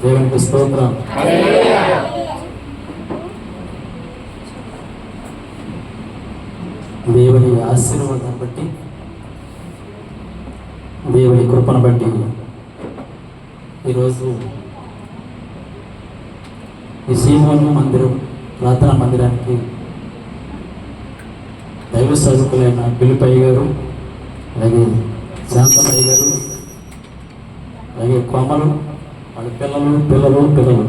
దేవునికి స్తోత్రం. దేవుని ఆశీర్వాదం బట్టి, దేవుని కృపను బట్టి ఈరోజు ఈ సీమోను మందిరం ప్రార్థనా మందిరానికి దైవ సేవకులైన పిలిపయ్య గారు, అలాగే శాంతమయ్య గారు, అలాగే కొమ్మలు, వాళ్ళ పిల్లలు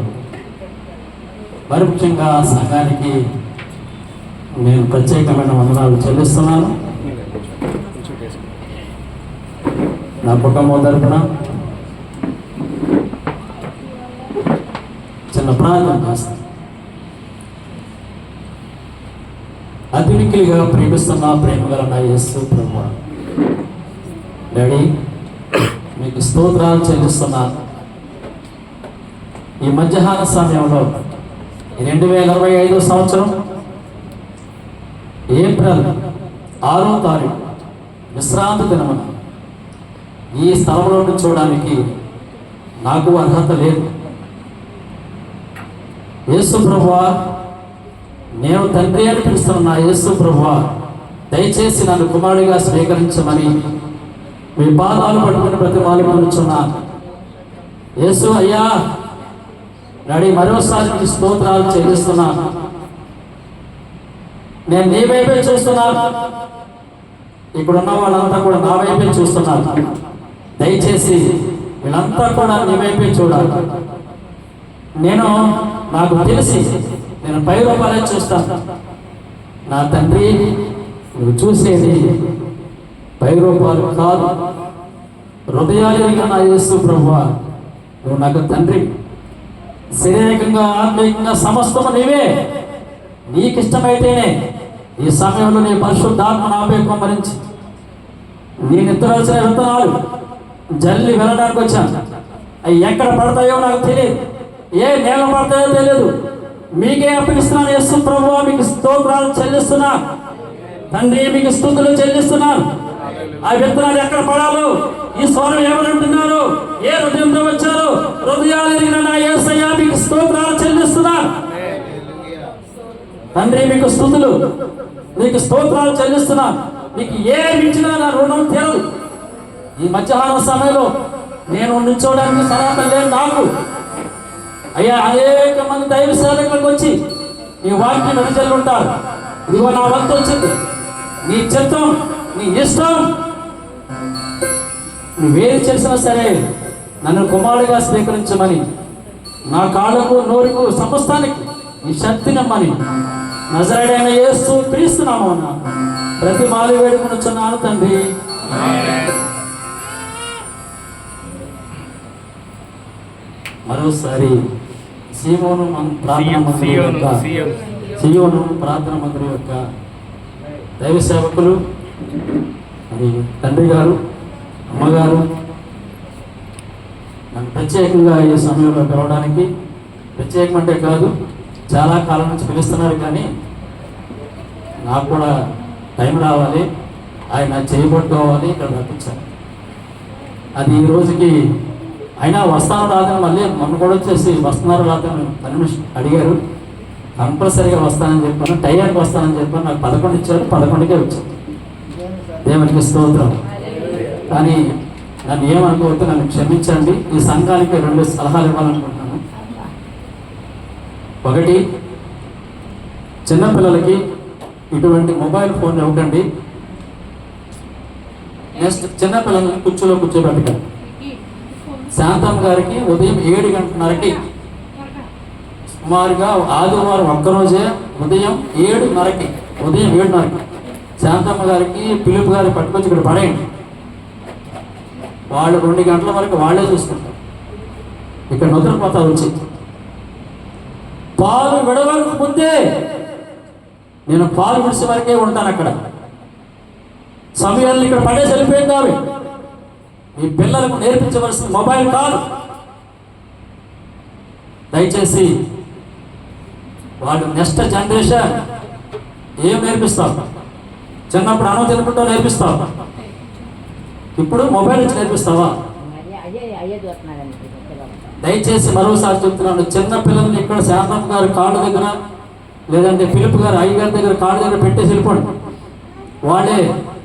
మరి ముఖ్యంగా సంఘానికి నేను ప్రత్యేకమైన వందనాలు చెల్లిస్తున్నాను. నా కుటుంబం తరపున చిన్న ప్రార్థన చేస్తాను. అతి మిక్కిలిగా ప్రేమిస్తున్నా ప్రేమగల నా యేసు ప్రభువా, డాడీ మీకు స్తోత్రాలు చెల్లిస్తున్నాను. ఈ మధ్యాహ్న సమయంలో 2025 సంవత్సరం ఏప్రిల్ 6వ తారీఖు విశ్రాంతి దినమున ఈ స్థలంలో చూడడానికి నాకు అర్హత లేదు. యేసు ప్రభువా, నేను తండ్రి అని పిలుస్తున్న నా యేసు ప్రభువా, దయచేసి నన్ను కుమారుడిగా స్వీకరించమని మీ పాదాలు పట్టుకుని బ్రతిమాలుకొనుచున్నాను. యేసు అయ్యా, డాడీ మరోసారి మీకు స్తోత్రాలు చెల్లిస్తున్నాను. నేను నీ వైపే చూస్తున్నాను, ఇక్కడున్న వాళ్ళంతా కూడా నా వైపే చూస్తున్నారు. దయచేసి వీళ్ళంతా కూడా నీ వైపే చూడాలి. నాకు తెలిసి నేను 10 రూపాయలే చూస్తాను. నా తండ్రి, నువ్వు చూసేది 10 రూపాయలు కాదు, హృదయాలు నా యేసు ప్రభువా, నువ్వు నాకు తండ్రి. శారీరకంగా ఆత్మీయంగా సమస్తము నీవే. నీకు ఇష్టమైతేనే ఈ సమయంలో నీ పరిశుద్ధాత్మ నాపై కుమ్మరించి నీ నిద్రవలసిన విత్తనాలు జల్లి వెళ్ళడానికి వచ్చాను. అవి ఎక్కడ పడతాయో నాకు తెలియదు, ఏ నేల పడతాయో తెలియదు. మీకే అప్పగిస్తున్నాను యేసు ప్రభువా, మీకు స్తోత్రాలు చెల్లిస్తున్నా. తండ్రి, మీకు స్తుతులు చెల్లిస్తున్నాను. ఆ విత్తనాలు ఎక్కడ పడాలో, ఈ స్వరం ఎవరంటున్నారు, ఏ హృదయంతో వచ్చారు, హృదయాలు ఎరిగిన నా యేసయ్యా మీకు స్తోత్రాలు చెల్లిస్తున్నా. తండ్రి, మీకు స్తుతులు, మీకు స్తోత్రాలు చెల్లిస్తున్నా. మీకు ఏ మించినా నా రుణం తీరదు. ఈ మధ్యాహ్న సమయంలో నేను నిల్చోవడానికి సరాత లేదు నాకు. అయ్యా, అనేక మంది దైవ సేవకులకు వచ్చి నీ వాక్యం వెదజల్లి ఉంటారు. ఇదిగో నా వంతు వచ్చింది. నీ చిత్తం, నీ ఇష్టం, నువ్వేది చేసినా సరే నన్ను కుమారుడిగా స్వీకరించమని, నా కాళ్ళకు నోరుకు సమస్తానికి నీ శక్తినిమ్మని నజరేయుడైన యేసు క్రీస్తు నామమున ప్రతి మాలి వేడుకొనుచున్నాను తండ్రి. మరోసారి సీయోను ప్రార్థన మందిరం యొక్క దైవ సేవకులు, మరి తండ్రి గారు, అమ్మగారు నన్ను ప్రత్యేకంగా ఈ సమయంలో పిలవడానికి, ప్రత్యేకం అంటే కాదు, చాలా కాలం నుంచి పిలుస్తున్నారు, కానీ నాకు కూడా టైం రావాలి, ఆయన చేయబట్టుకోవాలి, ఇక్కడ రప్పించాలి. అది ఈ రోజుకి అయినా వస్తాను రాదని మళ్ళీ మొన్న కూడా వచ్చేసి వస్తున్నారు రాదని పర్మిషన్ అడిగారు. కంపల్సరీగా వస్తానని చెప్పాను, టైంకి వస్తానని చెప్పాను. నాకు 11 ఇచ్చారు, 11కే వచ్చాను. దేవునికి స్తోత్రం. కానీ నన్ను ఏమనుకోవద్దు, నన్ను క్షమించండి. ఈ సంఘానికి 2 సలహాలు ఇవ్వాలనుకుంటున్నాను. ఒకటి, చిన్నపిల్లలకి ఇటువంటి మొబైల్ ఫోన్ ఇవ్వకండి. నెక్స్ట్, చిన్నపిల్లలకి కుర్చీలో కూర్చోబెట్టకండి. శాంతమ్మ గారికి ఉదయం 7:30కి సుమారుగా ఆదివారం ఒక్కరోజే ఉదయం 7:30కి శాంతమ్మ గారికి పిలుపు గారి పట్టుకొచ్చి ఇక్కడ పడేయండి. వాళ్ళు 2 గంటల వరకు వాళ్ళే చూసుకుంటారు. ఇక్కడ నిద్రపోతా వచ్చి పాలు విడవలకు ముందే నేను పాలు విడిసే వరకే ఉంటాను. అక్కడ సమయాన్ని ఇక్కడ పడేసి వెళ్ళిపోయింది. అవి మీ పిల్లలకు నేర్పించవలసిన మొబైల్ కాదు. దయచేసి వాళ్ళు నెక్స్ట్ జనరేషన్ ఏం నేర్పిస్తావు? చిన్నప్పుడు అన్నం తినుకుంటూ నేర్పిస్తావు, ఇప్పుడు మొబైల్ ఇచ్చి నేర్పిస్తావా? దయచేసి మరోసారి చెప్తున్నాను, చిన్న పిల్లల్ని ఇక్కడ శాంతం గారి కాళ్ళ దగ్గర లేదంటే ఫిలిప్ గారు అయ్యగారి దగ్గర కాళ్ళ దగ్గర పెట్టేసి వెళ్ళిపోండి. వాళ్ళే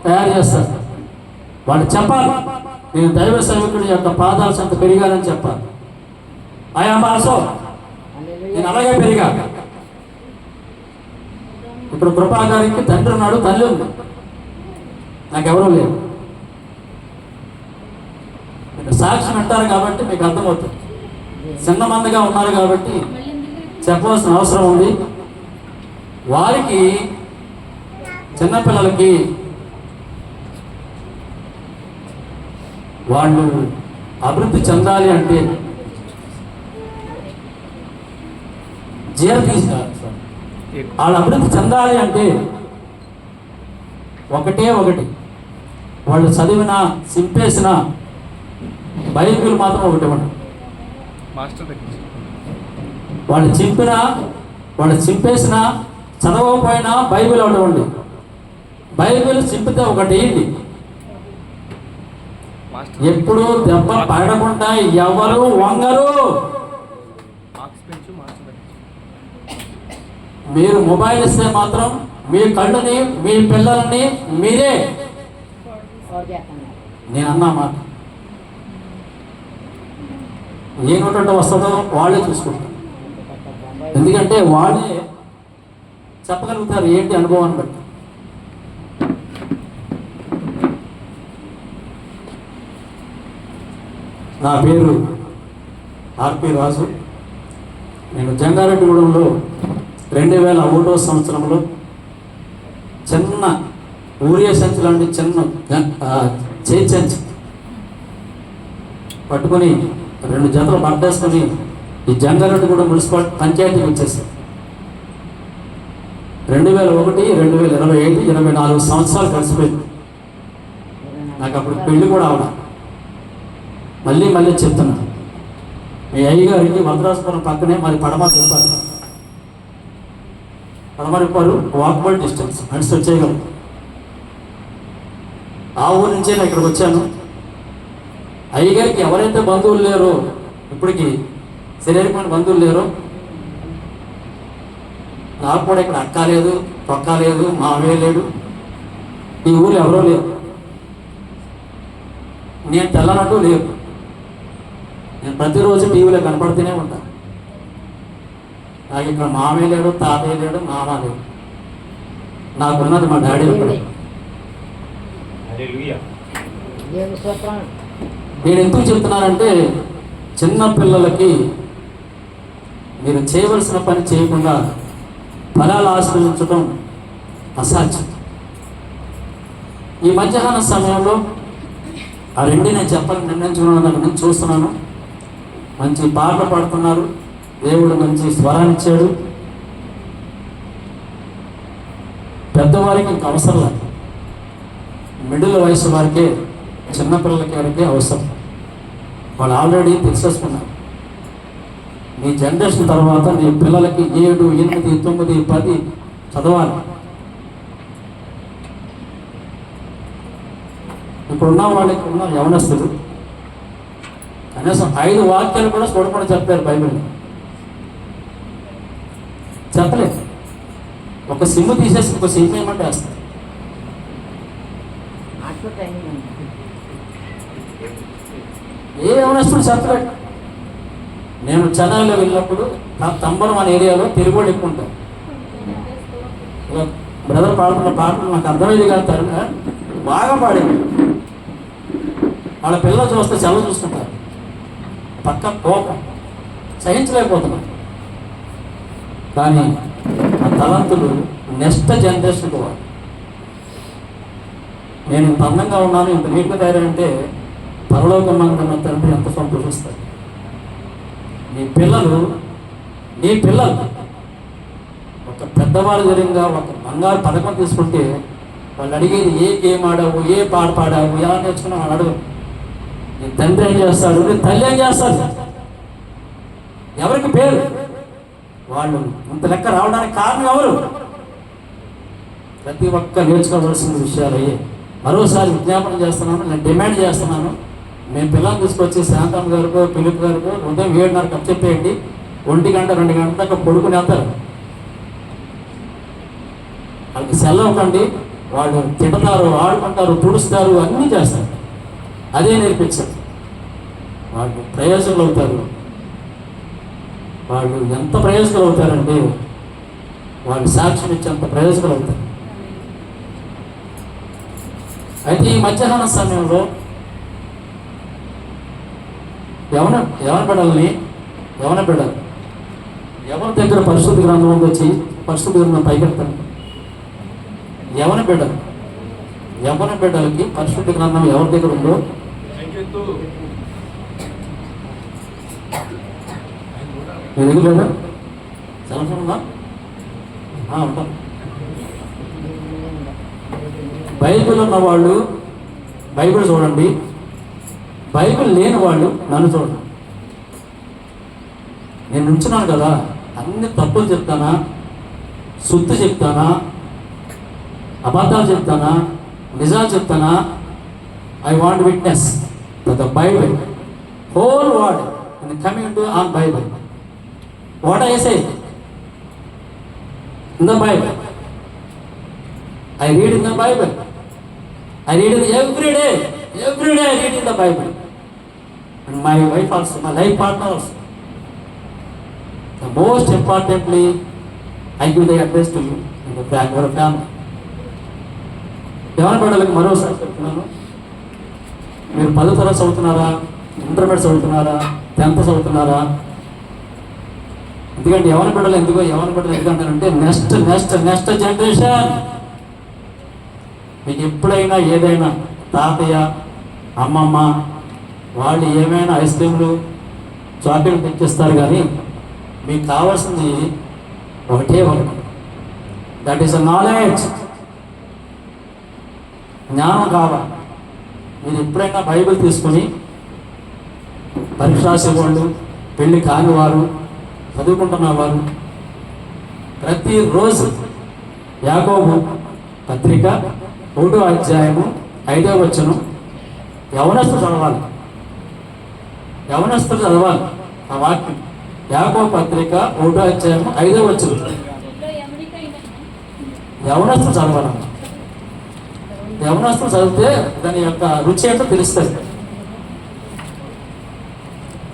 తయారు చేస్తారు. వాళ్ళు చెప్పాలి, నేను దైవ సేవకుడి యొక్క పాదాల సంత పెరిగానని చెప్పాలి. ఆల్సో నేను అలాగే పెరిగా. ఇప్పుడు కృపా గారికి తండ్రి ఉన్నాడు, తల్లి ఉంది, నాకెవరూ లేరు. మీరు సాక్ష్యం అంటారు కాబట్టి మీకు అర్థమవుతుంది. చిన్న మందిగా ఉన్నారు కాబట్టి చెప్పవలసిన అవసరం ఉంది. వారికి చిన్నపిల్లలకి వాళ్ళు అభివృద్ధి చెందాలి అంటే వాళ్ళు అభివృద్ధి చెందాలి అంటే ఒకటే ఒకటి, వాళ్ళు చదివిన చింపేసిన బైబిల్ మాత్రం ఒకటి ఉండదు. వాళ్ళు చింపేసిన చదవకపోయినా బైబిల్ ఒకటి ఉండి, బైబిల్ చింపితే ఒకటి ఏంటి, ఎప్పుడు దెబ్బ పడకుండా ఎవరు వంగరు. మీరు మొబైల్ ఇస్తే మాత్రం మీ కళ్ళని మీ పిల్లల్ని మీరే, నేను అన్నా మాట ఏ నోట వస్తుందో వాళ్ళే చూసుకుంటారు. ఎందుకంటే వాళ్ళే చెప్పగలుగుతారు ఏంటి అనుభవాన్ని బట్టి. నా పేరు ఆర్పి రాజు. నేను జంగారెడ్డిగూడెంలో 2001వ సంవత్సరంలో చిన్న ఊరియా సంచి లాంటి చిన్న చేతి సంచి పట్టుకొని 2 జతలు పట్టేసుకొని ఈ జంగారెడ్డిగూడెం మున్సిపాలిటీ పంచాయతీకి వచ్చేసాను. 2001, 2025, 24 సంవత్సరాలు కలిసిపోయింది. నాకు అప్పుడు పెళ్లి కూడా అవడం. మళ్ళీ చెప్తున్నా, మీ అయ్యగారికి మద్రాసుపురం పక్కనే మరి పడమరిపారు వాకబుల్ డిస్టెన్స్ నడిచి వచ్చేయగలరు. ఆ ఊరు నుంచే నేను ఇక్కడికి వచ్చాను. అయ్యగారికి ఎవరైతే బంధువులు లేరో, ఇప్పటికి శరీరమైన బంధువులు లేరో, నాకు కూడా ఇక్కడ అక్క లేదు, పక్క లేదు, మావే లేడు, ఈ ఊరు ఎవరో లేరు, నేను తెల్లనట్టు లేరు. నేను ప్రతిరోజు టీవీలో కనపడుతూనే ఉంటాను. నాకు ఇక్కడ మామయ్య లేడు, తాతయ్య లేడు, మామ లేడు, నాకున్నది మా డాడీ ఒక్కడే. నేను ఎందుకు చెప్తున్నానంటే, చిన్న పిల్లలకి మీరు చేయవలసిన పని చేయకుండా ఫలాలు ఆశ్రయించడం అసాధ్యం. ఈ మధ్యాహ్న సమయంలో ఆ రెండు నేను చెప్పాలని నిర్ణయించుకున్నాను. నేను చూస్తున్నాను, మంచి పాటలు పాడుతున్నారు, దేవుడు మంచి స్వరాన్ని ఇచ్చాడు. పెద్దవారికి ఇంక అవసరం లేదు, మిడిల్ వయసు వారికే, చిన్నపిల్లలకి వారికి అవసరం. వాళ్ళు ఆల్రెడీ తెలిసేసుకున్నారు. మీ జనరేషన్ తర్వాత మీ పిల్లలకి 7, 8, 9, 10 చదవాలి. ఇప్పుడున్న వాళ్ళకి ఉన్న యవనస్తులు కనీసం 5 వాక్యాలు కూడా చూడకుండా చెప్పారు బైబిల్. చెప్పలేదు. ఒక సిమ్ తీసేసి ఒక సిమ్ ఏమంటే వేస్తారు. ఏ యవనస్తులు చెప్పలేదు. నేను చెన్నైలో వెళ్ళినప్పుడు తంబరం అనే ఏరియాలో తిరుగుడు ఎక్కువ ఉంటాను. బ్రదర్ పాడుతున్న పాటలు నాకు అర్థమైంది కాదు, బాగా పాడేది. వాళ్ళ పిల్లలు చూస్తే చల్ల చూస్తుంటారు, పక్క కోపం సహించలేకపోతున్నారు. కానీ ఆ తలంతులు నెక్స్ట్ జనరేషన్కి వాడు. నేను ఇంత అందంగా ఉన్నాను, ఇంత నీట్గా తయారంటే పరలోకమంగా ఉన్న తండ్రి ఎంత సంతోషిస్తారు. నీ పిల్లలు ఒక పెద్దవాళ్ళు జరిగిందా ఒక బంగారు పథకం తీసుకుంటే వాళ్ళు అడిగేది ఏ గేమ్ ఆడావు, ఏ పాట పాడావు, ఎలా నేర్చుకున్నావు అని అడగరు. నీ తండ్రి ఏం చేస్తాడు, నీ తల్లి ఏం చేస్తాడు, ఎవరికి పేరు, వాళ్ళు ఇంత లెక్క రావడానికి కారణం ఎవరు? ప్రతి ఒక్క నేర్చుకోవలసిన విషయాలు అయ్యే. మరోసారి విజ్ఞాపన చేస్తున్నాను, నేను డిమాండ్ చేస్తున్నాను, మేము పిల్లల్ని తీసుకొచ్చి శాంతం గారికో పిలుపు గారికో ఉదయం 7:30 కప్ చెప్పేయండి, 1 గంట 2 గంటల దాకా పడుకుని వెళ్తారు. వాళ్ళకి సెలవుకండి, వాళ్ళు తిడతారు, ఆడుకుంటారు, తుడుస్తారు, అన్నీ చేస్తారు. అదే నేర్పించారు. వాళ్ళు ప్రయోజకులు అవుతారు. వాళ్ళు ఎంత ప్రయోజకులు అవుతారంటే వాళ్ళు సాక్ష్యం ఇచ్చేంత ప్రయోజకులు అవుతారు. అయితే ఈ మధ్యాహ్న సమయంలో యవన బిడ్డల్ని ఎవరి దగ్గర పరిశుద్ధ గ్రంథం ఉందో వచ్చి పరిశుద్ధ గ్రంథం పైకెడతాను. యవన బిడ్డలకి పరిశుద్ధ గ్రంథం ఎవరి దగ్గర ఉందో మీ దగ్గర లేదా? సెల్ఫోన్ ఉందా? ఉంటాం. బైబిల్ ఉన్న వాళ్ళు బైబిల్ చూడండి, బైబిల్ లేని వాళ్ళు నన్ను చూడండి. నేను నుంచున్నాను కదా, అన్ని తప్పులు చెప్తానా, సుత్తి చెప్తానా, అబద్ధాలు చెప్తానా, నిజాలు చెప్తానా? I want witness the Bible, whole word and coming to on Bible. What I say in the Bible, I read in the Bible, I read it every day I read in the Bible, and my wife also, my life partner also. The most importantly, I give the advice to you and your family. ఎవరి బిడ్డలకు మరోసారి చెప్తున్నాను, మీరు 10వ తరగతి చదువుతున్నారా, intermediate చదువుతున్నారా, 10th చదువుతున్నారా? ఎందుకంటే యవన బిడ్డలు ఎందుకంటారంటే నెక్స్ట్ జనరేషన్. మీకు ఎప్పుడైనా ఏదైనా తాతయ్య అమ్మమ్మ వాళ్ళు ఏమైనా ఐస్ క్రీమ్లు చాక్లెట్ తెచ్చిస్తారు, కానీ మీకు కావాల్సింది ఒకటే, దట్ ఈస్ అ నాలెడ్జ్. జ్ఞానం కావాలి. మీరు ఎప్పుడైనా బైబిల్ తీసుకుని పరీక్ష రాసేవాళ్ళు, పెళ్ళి కాని వారు, చదువుకుంటున్న వారు ప్రతిరోజు యాకోబు పత్రిక 1వ అధ్యాయము 5వ వచనం యవనస్తులు చదవాలి. ఆ వాక్యం యాకోబు పత్రిక 1వ అధ్యాయము 5వ వచనం యవనస్తులు చదవాలి. యవనస్తులు చదివితే దాని యొక్క రుచి ఏంటో తెలుస్తుంది.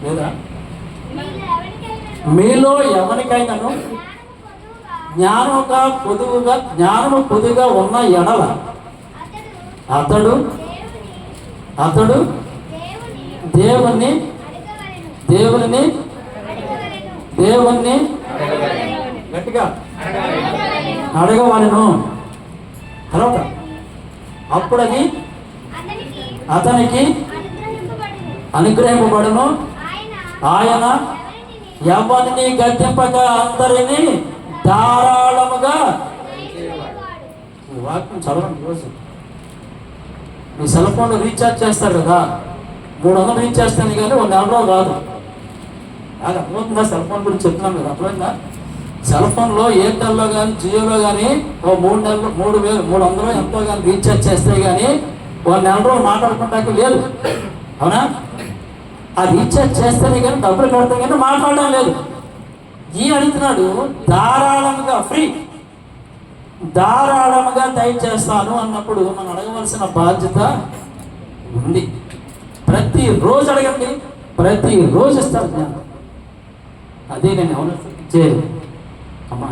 లేదా మీలో ఎవరికైనాను జ్ఞానము పొదుగా ఉన్న ఎడల అతడు దేవుణ్ణి గట్టిగా అడగవలెను. తర్వాత అప్పుడు అది అతనికి అనుగ్రహింపబడును. ఆయన ఎవరిని గద్దెంపక అందరినీ ధారాళముగా. వాక్యం చదవండి. రోజు మీ సెల్ ఫోన్లో రీఛార్జ్ చేస్తారు కదా, 300 రీఛార్జ్ చేస్తాను కానీ 1 నెల రోజు రాదు. అది అర్థమవుతుందా? సెల్ ఫోన్ గురించి చెప్తున్నాను కదా, అర్థమైందా? సెల్ ఫోన్లో ఎయిర్టెల్లో కానీ జియోలో కానీ 3 నెలలు 300 ఎంతో కానీ రీఛార్జ్ చేస్తే కానీ 1 నెల రోజు మాట్లాడుకుంటానికి లేదు. అవునా? ఆ రీఛార్జ్ చేస్తేనే కానీ డబ్బులు కడతాం కానీ మాట్లాడడం లేదు. ఈ అడుగుతున్నాడు ధారాళముగా, ధారాళముగా దయచేస్తాను అన్నప్పుడు మనం అడగవలసిన బాధ్యత ఉంది. ప్రతిరోజు అడగండి, ప్రతిరోజు ఇస్తారు జ్ఞానం. అదే నేను ఎవరు చేయలేదు అమ్మా.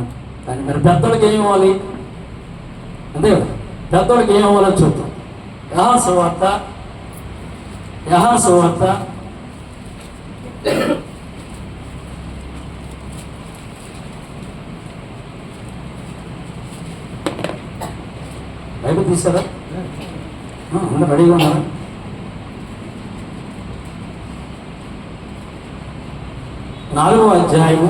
కానీ మీరు పెద్దోళ్ళకి ఏమి ఇవ్వాలి? అంతే కదా, పెద్దోళ్ళకి ఏమి ఇవ్వాలని చూద్దాం. యెహోవా సువార్త బైబిల్ తీసారా? అందరూ రెడీగా ఉన్నారా? నాలుగవ అధ్యాయము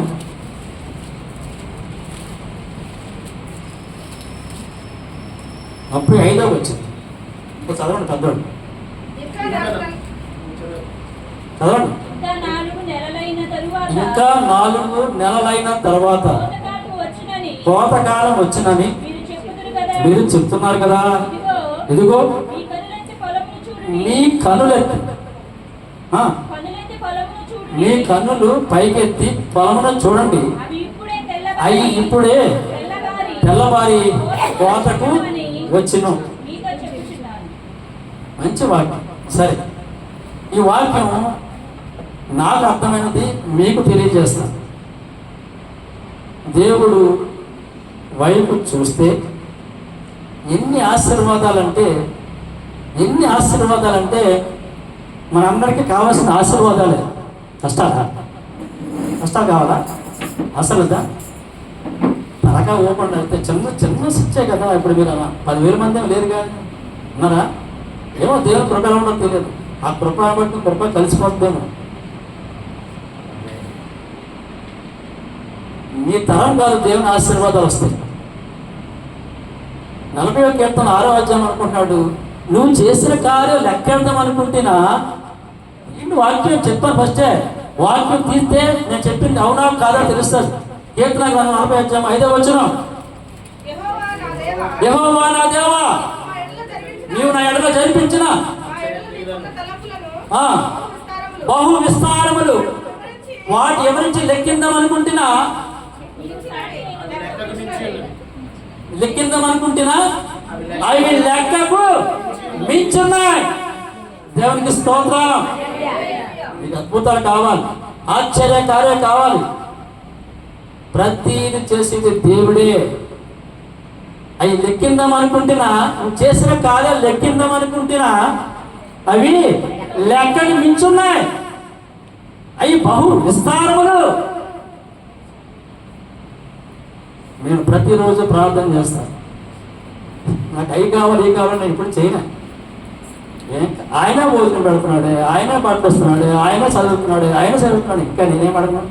35వ వచ్చింది. చదవండి పెద్దోడు, చదవండి. ఇంకా 4 నెలలైన తర్వాత కోతకాలం వచ్చినని మీరు చెప్తున్నారు కదా. ఇదిగో మీ కనులెత్తి ఆ, కన్నులెత్తి పొలమును చూడుడి. మీ కన్నులు పైకెత్తి పొలమును చూడండి, అవి ఇప్పుడే అవి ఇప్పుడే తెల్లవారి తెల్లవారి కోతకు వచ్చును. మీతో చెప్పుచున్నాను. మంచి వాక్యం. సరే, ఈ వాక్యం నాకు అర్థమైనది మీకు తెలియజేస్తాను. దేవుడు వైపు చూస్తే ఎన్ని ఆశీర్వాదాలంటే మనందరికీ కావాల్సిన ఆశీర్వాదాలే. కష్టాలు కావాలా? అసలు తనకా ఓపెన్ అయితే చిన్న శిక్షే కదా. ఇప్పుడు మీరు అలా 10,000 మంది ఏమి లేరు కానీ ఉన్నారా? ఏమో దేవుని కృప ఎలా ఉండదో తెలియదు. ఆ కృప బట్టి కృప కలిసిపోతుందేమో. నీ తరం కాదు, దేవుని ఆశీర్వాదాలు వస్తాయి. 40వ కీర్తన 6వ అధ్యాయం అనుకుంటున్నాడు, నువ్వు చేసిన కార్యం లెక్కెడదాం అనుకుంటున్నా. ఇన్ని వాక్యం చెప్పాను ఫస్టే. వాక్యం తీస్తే నేను చెప్పింది అవునా కాదా తెలుస్తుంది. కీర్తన గ్రంథం 40వ అధ్యాయం 5వ వచనం, యెహోవా నా దేవా, నీవు నా ఎడల జరిపించిన బహు విస్తారములు వాటి ఎవరించి లెక్కిందాం అనుకుంటున్నా అవి లెక్కకు మించున్నాయి. దేవునికి స్తోత్రం. మీకు అద్భుతాలు కావాలి, ఆశ్చర్యకార్యం కావాలి. ప్రతిది చేసేది దేవుడే. అవి లెక్కిందాం అనుకుంటున్నా, చేసిన కార్యాలు లెక్కిందాం అనుకుంటున్నా, అవి లెక్కకి మించున్నాయి. అవి బహు విస్తారములు. నేను ప్రతిరోజు ప్రార్థన చేస్తాను. నాకు అవి కావాలి ఈ కావాలి నేను ఇప్పుడు చేయను. ఆయన భోజనం పెడుతున్నాడు, ఆయన పట్టుకొస్తున్నాడు, ఆయన చదువుతున్నాడు, ఇంకా నేనేం అడగను.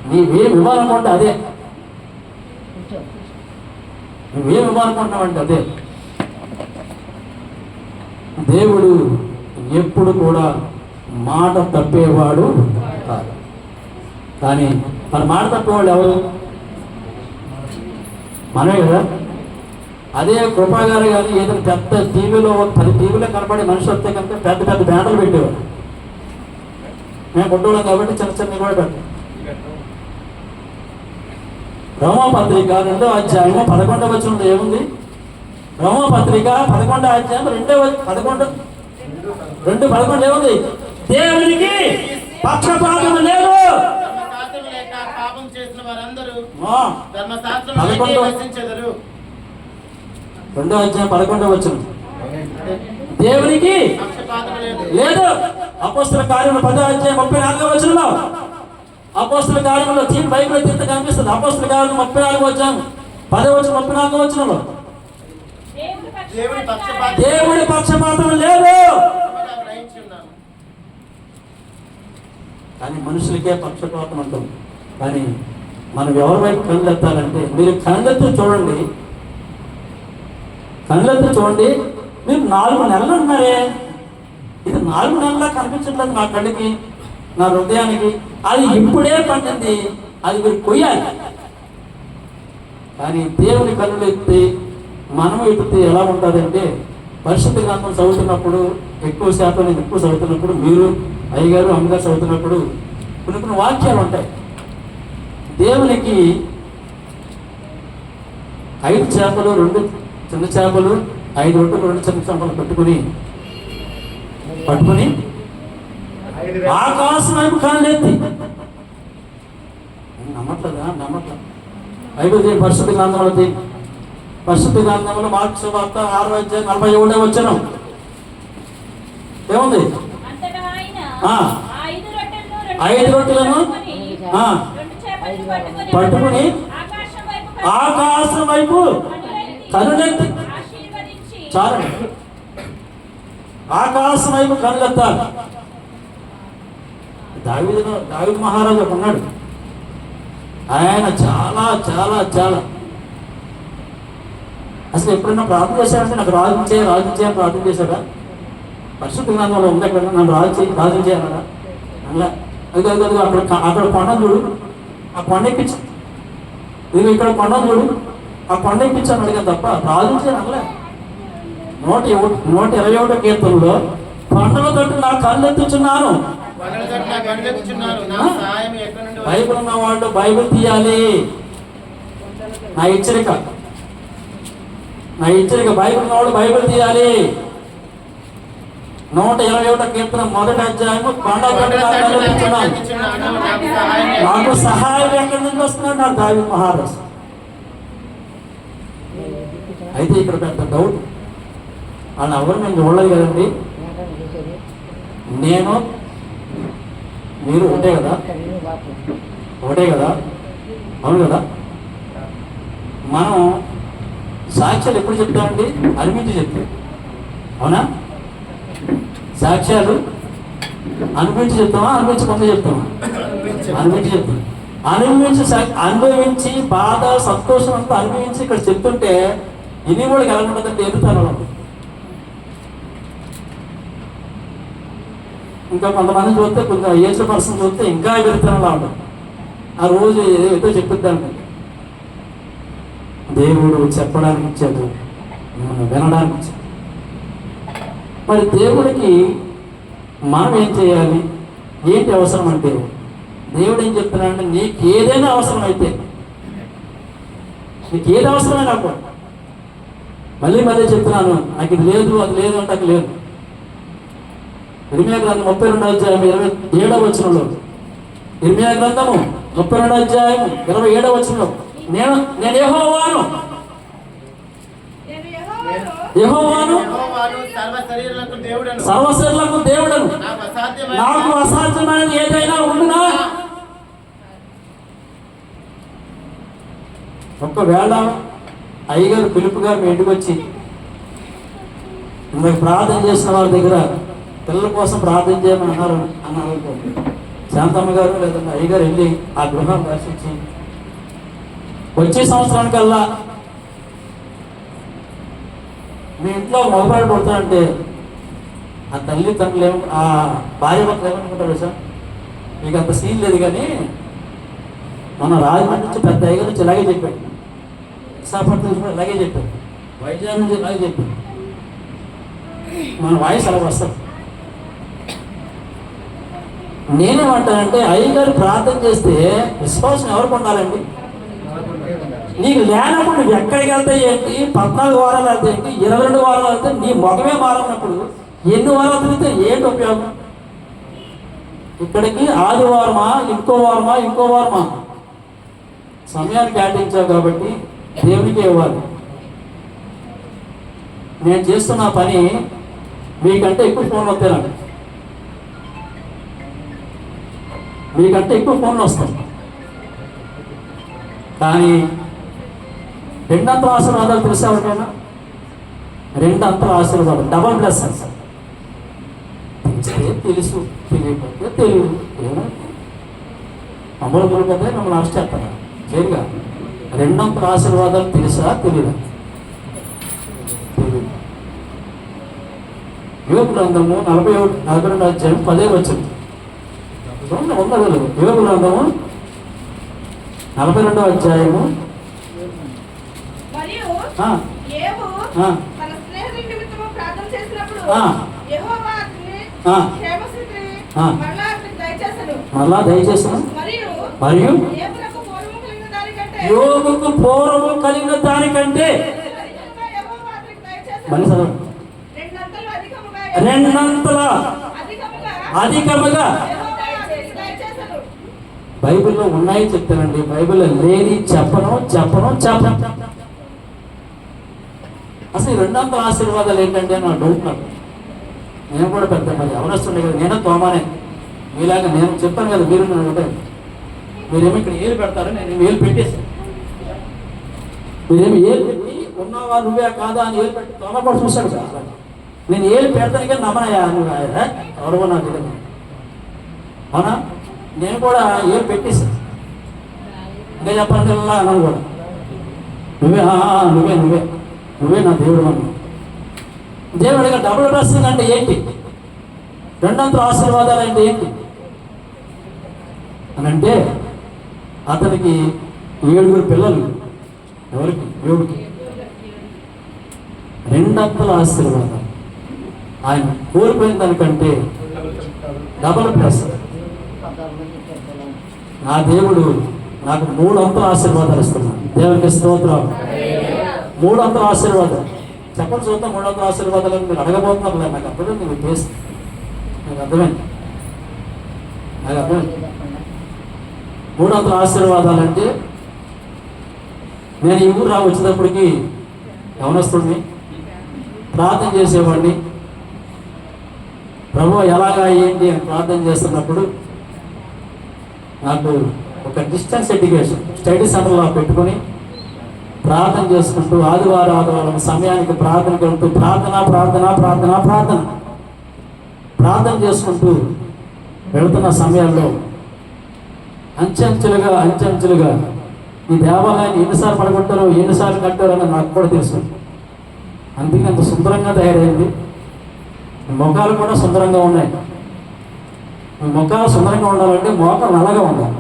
నీవేం ఇవ్వాలనుకుంటే అదే, నువ్వేం ఇవ్వాలనుకుంటున్నావంటే అదే. దేవుడు ఎప్పుడు కూడా మాట తప్పేవాడు కాదు. కానీ మన మాట తప్పేవాళ్ళు ఎవరు? మనమే కదా. అదే కృపా గారు కానీ ఏదైనా పెద్ద టీవీలో 10 టీవీలో కనపడే మనిషి వస్తే కనుక పెద్ద పెద్ద బ్యానర్లు పెట్టేవాడు. మేము కొట్టుకోవడం కాబట్టి చిన్న కూడా పెట్టాం. రోమాపత్రిక 2వ అధ్యాయం 11వ వచనంలో ఏముంది? రోమాపత్రిక 11వ అధ్యాయం 2:11 ఏముంది? దేవునికి పక్షపాతం లేదు. 2వ అధ్యాయం 11వ వచనం, దేవునికి లేదు. అపోస్తల కార్యములు 10వ అధ్యాయం 34వ వచనంలో, అపోస్తల కార్యములో బైబిల్ తీర్థ కనిపిస్తుంది. అపోస్తల కార్యములు 34వ అధ్యాయం 10వ వచనం 34వ వచనంలో దేవుడి పక్షపాతం లేదు. కానీ మనుషులకే పక్షపాతం ఉంటుంది. కానీ మనం ఎవరి వైపు కళ్ళెత్తాలంటే, మీరు కళ్ళెత్తి చూడండి, మీరు 4 నెలలు ఉన్నారే. ఇది 4 నెలలా కనిపించట్లేదు నా కళ్ళకి, నా హృదయానికి. అది ఇప్పుడే పండింది, అది మీరు కొయ్యాలి. కానీ దేవుని కళ్ళు ఎత్తి మనం ఎత్తితే ఎలా ఉంటుందంటే, పరిశుద్ధ గ్రంథం చదువుతున్నప్పుడు ఎక్కువ శాతం నేను ఎక్కువ చదువుతున్నప్పుడు, మీరు అయ్యగారు అమ్మగారు చదువుతున్నప్పుడు కొన్ని వాక్యాలు ఉంటాయి. దేవునికి 5 చేపలు 2 చిన్న చేపలు, 5 రొట్టెలు 2 చిన్న చేపలు పట్టుకుని ఆకాశం వైపు కళ్ళెత్తి నమ్మట్లేదు. బైబిల్ పరిశుద్ధ గ్రంథంలో మార్క్స్ వార్త 6వ అధ్యాయం 47వ వచనం ఏముంది? 5 రొట్టెలను పట్టుకుని ఆకాశం వైపు కనులెత్తి, చాలు, ఆకాశం వైపు కనులెత్తాలి. దావీదు మహారాజు ఉన్నాడు. ఆయన చాలా చాలా చాలా అసలు ఎప్పుడైనా ప్రార్థన చేశాడంటే నాకు రాజు చేయాలని ప్రార్థన చేశాడా? పరిశుద్ధ గ్రంథంలో ఉంది అక్కడ, నన్ను రాజు చేయాలడా? అలా అక్కడ కొండను చూడు, ఆ కొండ ఎక్కించు. నువ్వు ఇక్కడ కొండను చూడు, ఆ కొండ ఎక్కించాను అడిగాను తప్ప రాజు చేయను అనలే. 121వ కీర్తనలో కొండల తట్టు నా కళ్ళెత్తుచున్నాను. బైబిల్ ఉన్న వాళ్ళు బైబిల్ తీయాలి. నా హెచ్చరిక బైబిల్ ఉన్నవాడు బైబిల్ తీయాలి. 121 కీర్తన 1వ అధ్యాయము కొండల తట్టు నా కళ్ళెత్తుచున్నాను. నాకు సహాయం ఎక్కడి నుంచి వస్తున్నాడు? నాకు దావీదు మహారాజు. అయితే ఇక్కడ పెద్ద డౌట్, వాళ్ళు ఎవరు మేము చూడలేదు కదండి, నేను మీరు ఒకటే కదా, అవును కదా. మనం సాక్ష్యాలు ఎప్పుడు చెప్తామండి? అనిపించి చెప్తాం, అవునా? సాక్ష్యాలు అనిపించి చెప్తామా, అనిపించకుండా చెప్తామా? అనిపించి చెప్తాం. అనుభవించి బాధ సంతోషం అంతా అనుభవించి ఇక్కడ చెప్తుంటే ఇది కూడా కలగకుంటుందంటే ఎదుగుతారు. ఇంకా కొంతమంది చూస్తే కొంచెం ఏజ్ పర్సన్ చూస్తే ఇంకా ఎదుగుతానలా ఉంటుంది. ఆ రోజు ఏదో చెప్పిద్దానికి దేవుడు చెప్పడానికి ఇచ్చాడు, వినడానికి ఇచ్చాడు. మరి దేవుడికి మనం ఏం చేయాలి? ఏంటి అవసరం అంటే, దేవుడు ఏం చెప్తున్నాడంటే నీకు ఏదైనా అవసరం అయితే, నీకు ఏది అవసరమే నాకు మళ్ళీ చెప్తున్నాను, నాకు ఇది లేదు అది లేదు అంటే అది లేదు. ఇర్మియా గ్రంథం 32వ అధ్యాయం 27వ వచనంలో, ఇర్మియా గ్రంథము 32వ అధ్యాయం 27వ వచనంలో, నేను యెహోవాను సర్వశరీరులకు దేవుడను, నాకు అసాధ్యమైనది ఏదైనా ఉండునా? ఒకవేళ అయ్యగారు పిలుపు గారు మీ ఇంటికి వచ్చి మీరు ప్రార్థన చేసిన వారి దగ్గర పిల్లల కోసం ప్రార్థన చేయమని అన్నారు శాంతమ్మ గారు లేదంటే అయ్యగారు వెళ్ళి ఆ గృహం దర్శించి వచ్చే సంవత్సరానికల్లా మీ ఇంట్లో మొబైల్ పడుతుందంటే ఆ తల్లి తండ్రులు ఆ భార్య భర్తలు ఏమనుకుంటారు సార్, మీకు అంత సీన్ లేదు. కానీ మన రాజమండ్రి నుంచి పెద్ద అయ్యగారు నుంచి ఇలాగే చెప్పాడు, విశాఖపట్నం నుంచి కూడా ఇలాగే చెప్పాడు, వైజాగ్ నుంచి ఇలాగే చెప్పాడు. మన వాయిస్ అలా వస్తుంది. నేనేమంటానంటే అయ్యగారు ప్రార్థన చేస్తే విశ్వాసం ఎవరికి ఉండాలండి? నీకు లేనప్పుడు నువ్వు ఎక్కడికి వెళ్తే ఏంటి, 14 వారాలు వెళ్తే ఏంటి, 22 వారాలు వెళ్తే నీ మొగమే మారినప్పుడు ఎన్ని వారాలు తిరిగితే ఏంటి ఉపయోగం? ఇక్కడికి ఆదివారమా ఇంకో వారమా సమయాన్ని కేటాయించావు కాబట్టి దేవునికి ఇవ్వాలి. నేను చేస్తున్న పని మీకంటే ఎక్కువ ఫోన్లు వస్తాయి, నాకు మీకంటే ఎక్కువ ఫోన్లు వస్తాయి. కానీ 2 అంతల ఆశీర్వాదాలు తెలుసా ఎవరికైనా? 2 అంతల ఆశీర్వాదాలు, డబల్ బ్లెస్సింగ్స్. తెలుసు, తెలియకపోతే తెలియదు. అమలు దొరకతే మిమ్మల్ని అరెస్ట్ చేస్తారా? చేరుగా 2 అంతల ఆశీర్వాదాలు తెలుసా తెలియదా? తెలియదు. యోబు గ్రంథము 42వ అధ్యాయం 10వ వచనం ఉన్నది. యోబు గ్రంథము 42వ అధ్యాయము మరలా దయచేసాను. మరియు యోబుకు పూర్వము కలిగిన దానికంటే రెండంతల అధికముగా బైబిల్లో ఉన్నాయి చెప్తానండి, బైబిల్లో లేని చెప్పను. అసలు ఈ 2 అంతల ఆశీర్వాదాలు ఏంటంటే నా డౌట్. నాకు నేను కూడా పెద్ద మరి అవనస్తుండే కదా, నేనే తోమానే మీలాగా. నేను చెప్పాను కదా, మీరేమో ఇక్కడ ఏలు పెడతారు, నేను ఏలు పెట్టేసాను. మీరేమో ఏలు పెట్టి ఉన్నావా నువ్వే కాదా అని ఏలు పెట్టి తోమ కూడా చూస్తాడు సార్. నేను ఏలు పెడతాను కానీ నమ్మనయ్యా నువ్వు ఎవరో నాకు తెలియదు, అవునా? నేను కూడా ఏలు పెట్టేసాను. ఇంకా చెప్పాలంటే అన్నాను కూడా, నువ్వే నా దేవుడు అన్నా. దేవుడిగా డబుల్ బ్లెస్సింగ్ అంటే ఏంటి? 2 అంతల ఆశీర్వాదాలు అంటే ఏంటి అని అంటే, అతనికి 7 పిల్లలు. ఎవరికి? యోబుకి 2 అంతల ఆశీర్వాదాలు. ఆయన కోల్పోయిన దానికంటే డబల్ ప్లస్. నా దేవుడు నాకు 3 అంతల ఆశీర్వాదాలు ఇస్తున్నాడు. దేవునికి స్తోత్రం. 3 అంతల ఆశీర్వాదాలు చెప్పండి చూద్దాం. 3 అంతల ఆశీర్వాదాలు మీరు అడగబోతున్నారు. నాకు అర్థమైంది, మీకు టేస్ట్ నాకు అర్థమైంది. 3 అంతల ఆశీర్వాదాలు అంటే, నేను ఈ ఊరు వచ్చేటప్పటికి యవనస్తుడిని, ప్రార్థన చేసేవాడిని. ప్రభు ఎలాగా ఏంటి అని ప్రార్థన చేస్తున్నప్పుడు నాకు ఒక డిస్టెన్స్ ఎడ్యుకేషన్ స్టడీ సెంటర్లో పెట్టుకొని ప్రార్థన చేసుకుంటూ ఆదివారం సమయానికి ప్రార్థనకు వెళ్తూ ప్రార్థన చేసుకుంటూ వెళుతున్న సమయంలో అంచెంచులుగా ఈ దేవాలయాన్ని ఎన్నిసార్లు పడగొట్టారో ఎన్నిసార్లు కట్టారో అని నాకు కూడా తెలుసు. అందుకే అంత సుందరంగా తయారైంది. మొఖాలు కూడా సుందరంగా ఉన్నాయి. మొఖాలు సుందరంగా ఉండాలంటే మోకాలు నల్లగా ఉండాలి.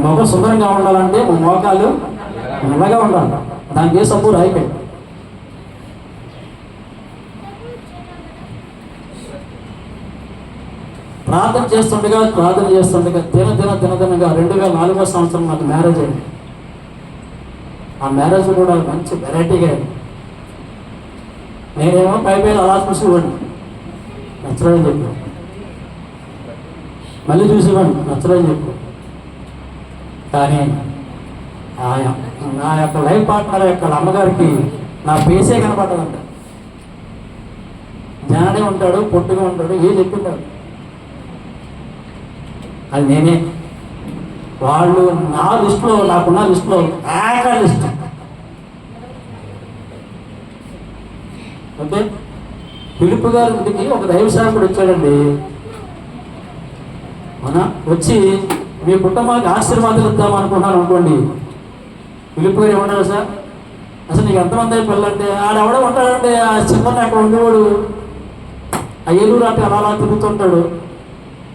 మొఖం సుందరంగా ఉండాలంటే మోకాలు నల్లగా ఉండాలి. దానికి ఏ సబ్బు రాయిపోయి. ప్రార్థన చేస్తుండగా దినదినగా 2004వ సంవత్సరం నాకు మ్యారేజ్ అయింది. ఆ మ్యారేజ్ కూడా మంచి వెరైటీగా అయింది. నేనేమో పై అలా చూసేవాడిని, నచ్చలేదని చెప్పాను. మళ్ళీ చూసేవాడిని, నచ్చలేదని చెప్పాను. కానీ నా యొక్క లైఫ్ పార్ట్నర్ యొక్క అమ్మగారికి నా ఫేసే కనపడదంట. జ్ఞానే ఉంటాడు, పొట్టుగా ఉంటాడు, ఏ చెప్పింటాడు. అది నేనే. వాళ్ళు నా లిస్టులో, నాకున్న లిస్టులో లిస్ట్. ఓకే, పిలుపు గారి ఇంటికి ఒక దైవ సేవకుడు వచ్చాడండి. వచ్చి మీ కుటుంబానికి ఆశీర్వాదాలు ఇద్దాం అనుకున్నాను అనుకోండి. పిలుపు గారు ఏమన్నారు సార్, అసలు నీకు ఎంతమంది పిల్లలంటే ఆడెవడో ఉంటాడంటే ఆ చిన్న అక్కడ ఉండేవాడు, ఆ ఏలూరు అంటే అలా తిరుగుతుంటాడు.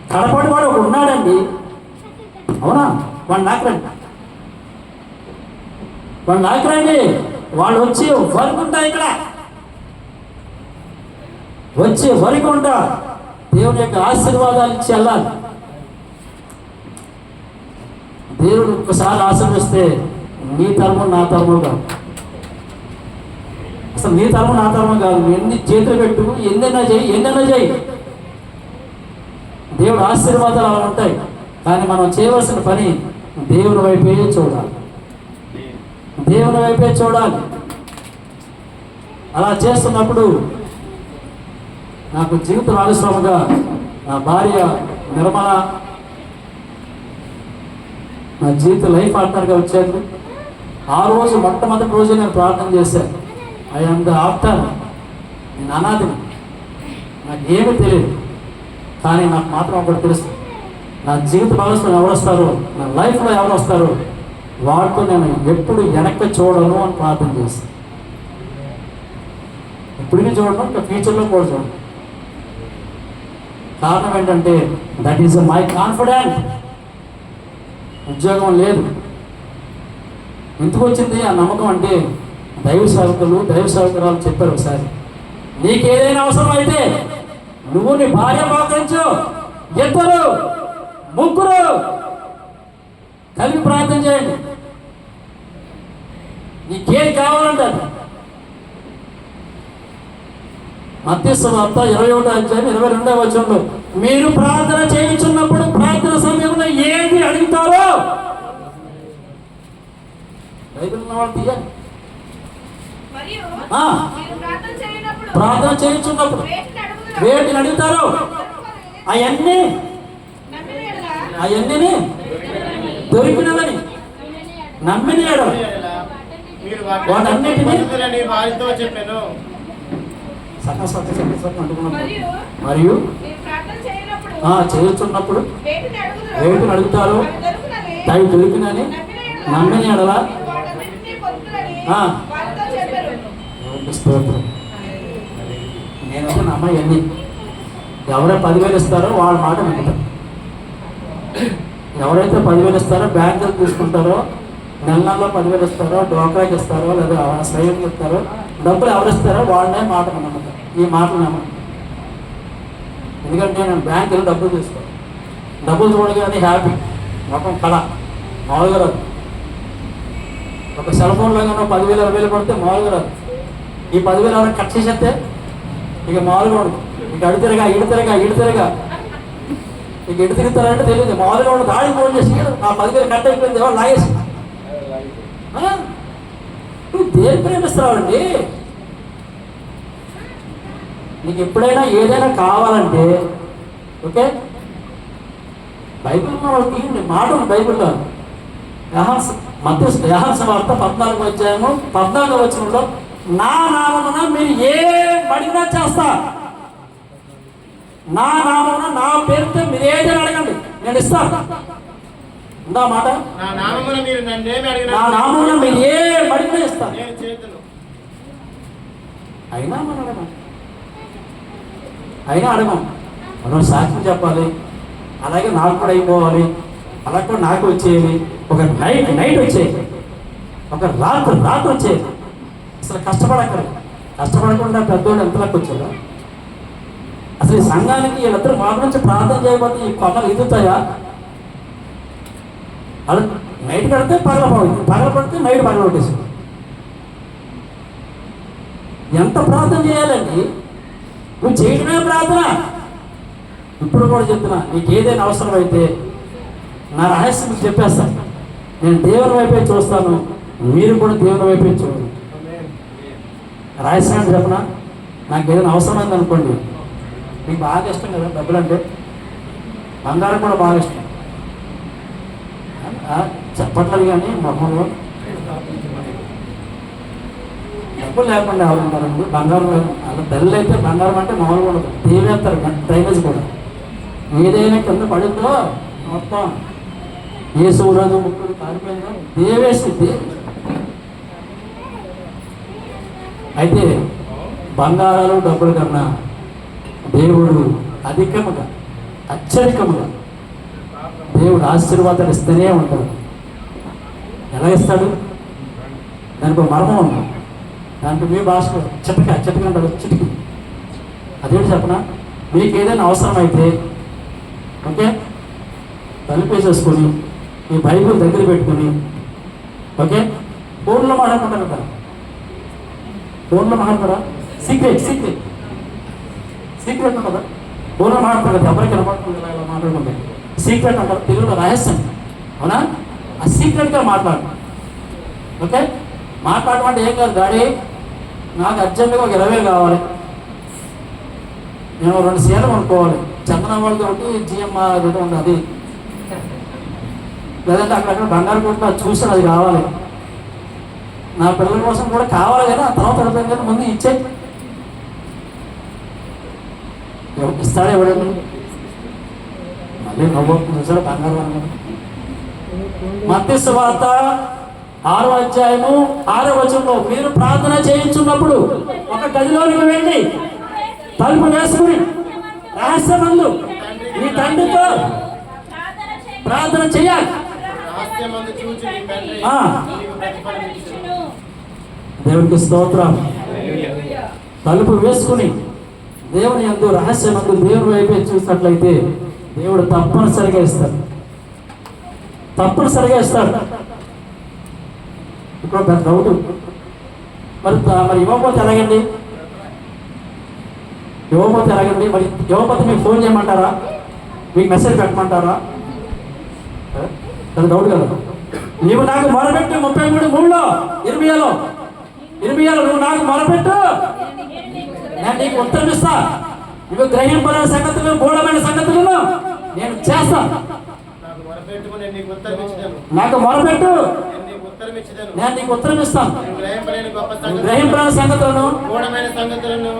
కడపడి వాడు ఒకడు ఉన్నాడండి. అవునా, వాడు నాకురండి. వాళ్ళు వచ్చి వరకు ఉంటాయి, ఇక్కడ వచ్చి వరకు ఉంటా దేవుని యొక్క ఆశీర్వాదాలు ఇచ్చి వెళ్ళాలి. దేవుడు ఒక్కసారి ఆశీర్వదిస్తే నీ తరము నా తరము కాదు. అసలు నీ తరము నా తరము కాదు. ఎన్ని చేతులు పెట్టు, ఎన్నైనా చేయి. దేవుడు ఆశీర్వాదాలు అలా ఉంటాయి. కానీ మనం చేయవలసిన పని దేవుని వైపే చూడాలి. అలా చేస్తున్నప్పుడు నాకు జీవిత భాగస్వామిగా నా భార్య నిర్మల నా జీవిత లైఫ్ పార్ట్నర్గా వచ్చాను. ఆ రోజు మొట్టమొదటి రోజు నేను ప్రార్థన చేశాను. I am the after. నేను అనాథిని, నాకు ఏమీ తెలియదు. కానీ నాకు మాత్రం ఒకటి తెలుసు, నా జీవిత భాగస్వామి ఎవరు వస్తారో, నా లైఫ్లో ఎవరు వస్తారో వాటితో నేను ఎప్పుడు వెనక్కి చూడను అని ప్రార్థన చేస్తాను. ఇప్పటికీ చూడను, ఇంకా ఫ్యూచర్లో కూడా చూడను. కారణం ఏంటంటే దట్ ఈస్ మై కాన్ఫిడెంట్. ఉద్యోగం లేదు, ఎందుకు వచ్చింది ఆ నమ్మకం అంటే దైవ సేవకురాలు చెప్పారు ఒకసారి, నీకేదైనా అవసరం అయితే నువ్వు నీ భార్య మోకరించు, 2 3 కలిపి ప్రార్థన చేయండి, నీకేం కావాలంటారు. మత్తయి సువార్త 21వ అధ్యాయం 22వ వచనంలో మీరు ప్రార్థన చేయించున్నప్పుడు ప్రార్థన సమయంలో ఏది అడుగుతారో బైబిల్ ఉన్నవాళ్ళు తీయండి. ప్రార్థన చేయించున్నప్పుడు వేటిని అడుగుతారో అవన్నీ దొరికినవని నమ్మిన వాటన్నిటిని మరియు చేస్తున్నప్పుడు వేటిని అడుగుతారు అవి దొరికినని నమ్మిన ఎడలా నేను నమ్మ ఎన్ని ఎవరైతే 10,000 ఇస్తారో వాళ్ళ మాట వింటారు. ఎవరైతే 10,000 ఇస్తారో బ్యాంకులు తీసుకుంటారో, నెల నెలలో 10,000 ఇస్తారో, డోక్రాకి ఇస్తారో, లేదా స్వయంకి ఇస్తారో డబ్బులు ఎవరిస్తారో వాళ్ళనే మాట నమ్ముతారు. ఈ మాటలు నమ్మకం. ఎందుకంటే నేను బ్యాంక్ వెళ్ళి డబ్బులు తీసుకోను. డబ్బులు చూడగానే హ్యాపీ, మొత్తం కళ మామూలుగా రాదు. ఒక సెల్ ఫోన్లో కన్నా 10,000 20,000 పడితే మామూలుగా రాదు. ఈ 10,000 ఎవరైనా కట్ చేసేస్తే ఇక మామూలుగా ఉండదు. ఇక అడు తిరగా ఇటు తిరుగుతారంటే తెలియదు. మామూలుగా ఉండదు. దాడి ఫోన్ చేసి ఆ 10,000 కట్ అయిపోయింది, ఎవరు లాగేసి నువ్వు దేని ప్రేమిస్తున్నావండి? నీకు ఎప్పుడైనా ఏదైనా కావాలంటే ఓకే, బైబిల్లో వాళ్ళకి మాట ఉంది. బైబిల్లో యోహాను సువార్త 14 వచనంలో నా నామమున మీరు ఏ అడిగినా చేస్తా, నా నామమున నా పేరుతో మీరు ఏదైనా అడగండి నేను ఇస్తాను. ఉందా మాట? నా నామమున మీరు ఏ అడిగినా ఇస్తాను. అయినా అడగం. మనం సాక్షి చెప్పాలి, అలాగే నాకు కూడా అయిపోవాలి, అలా కూడా నాకు వచ్చేది. ఒక నైట్ వచ్చేది, ఒక రాత్రి వచ్చేది. అసలు కష్టపడకుండా పెద్దోళ్ళు ఎంతలోకి వచ్చారు? అసలు ఈ సంఘానికి వీళ్ళిద్దరు మాట నుంచి ప్రార్థన చేయబోతే ఈ కొమ్మలు ఎదుగుతాయా? వాళ్ళు నైట్ కడితే పగలపడితే నైట్ పగలగొట్టేసారు. ఎంత ప్రార్థన చేయాలండి? నువ్వు చేయడమే ప్రార్థన. ఇప్పుడు కూడా చెప్తున్నా, నీకు ఏదైనా అవసరమైతే నా రహస్యం చెప్పేస్తాను. నేను దేవుని వైపే చూస్తాను, మీరు కూడా దేవుని వైపే చూడండి. రహస్యం అంటే చెప్పనా? నాకు ఏదైనా అవసరమైంది అనుకోండి, మీకు బాగా ఇష్టం కదా డబ్బులు అంటే, బంగారం కూడా బాగా ఇష్టం. చెప్పట్లేదు కానీ మొహంలో డబ్బులు లేకుండా ఎవరుంటారండి? బంగారం అలా తల్లి అయితే బంగారం అంటే మామూలుగా ఉండదు, దేవేస్తారు డ్రైనేజ్ కూడా. ఏదైనా కింద పడిందో మొత్తం ఏ సూర్యుడు ముక్కుడు కారిపోయిందో దేవేసింది. అయితే బంగారాలు డబ్బుల కన్నా దేవుడు అత్యధికముగా దేవుడు ఆశీర్వాదాలు ఇస్తూనే ఉంటాడు. ఎలా ఇస్తాడు? దానికి ఒక మర్మం ఉంది. దాంట్లో మీ భాషలో చిటక అంటాడు, చిటికి. అదేంటి చెప్పనా? మీకు ఏదైనా అవసరమైతే ఓకే, తలుపేసేసుకొని మీ బైబిల్ దగ్గర పెట్టుకుని ఓకే, ఫోన్లో మాట్లాడుకుంటారు కదా, ఫోన్లో మాట్లాడతారా? సీక్రెట్ ఉంటుందా? ఫోన్లో మాట్లాడతారు కదా, ఎవరికి కనపడుతుంది ఇలా మాట్లాడుకుంటే సీక్రెట్ అంటారు, తెలుగులో రహస్యం. అవునా? ఆ సీక్రెట్గా మాట్లాడు. ఓకే, మాట్లాడమంటే ఏం కాదు, డాడీ నాకు అర్జెంటుగా ఒక 20 కావాలి, నేను 2 సీలు కొనుక్కోవాలి, చందన వాళ్ళతో ఒకటి జిఎంఆర్ ఉంది అది, లేదంటే అక్కడక్కడ బంగారు కొట్టు చూసాను అది కావాలి, నా పిల్లల కోసం కూడా కావాలి కానీ ఆ తర్వాత అడుగుతాను కానీ ముందు ఇచ్చే. ఇస్తాడే ఎవడండి? మళ్ళీ నవ్వు చూసాడు బంగారు అన్నాడు. మత్తయి సువార్త 6వ అధ్యాయము 6వ వచనంలో మీరు ప్రార్థన చేయించున్నప్పుడు ఒక గదిలోనికి వెళ్ళి తలుపు వేసుకుని రహస్యమందు మీ తండ్రితో ప్రార్థన చేయాలి. దేవునికి స్తోత్రం. తలుపు వేసుకుని దేవుని యందు రహస్యమందు దేవుని వైపే చూసినట్లయితే దేవుడు తప్పనిసరిగా ఇస్తాడు. ఇప్పుడు పెద్ద డౌట్, మరి ఇవ్వకపోతే ఎలాగండి? మరి ఇవ్వకపోతే మీకు ఫోన్ చేయమంటారా? మీకు మెసేజ్ పెట్టమంటారా? పెద్ద డౌట్ కదా. నీవు నాకు మొరపెట్టు 33:3 ఇర్మియాలో నువ్వు నాకు మొరపెట్టు, నేను నీకు ఉత్తరం ఇస్తా. నువ్వు గ్రహింపలేని సంగతులు, గూఢమైన సంగతులను నేను చేస్తా. నాకు మొరపెట్టు, నేను నీకు ఉత్తరం ఇస్తాను. గ్రహింపలేని సంగతులను, గూఢమైన సంగతులను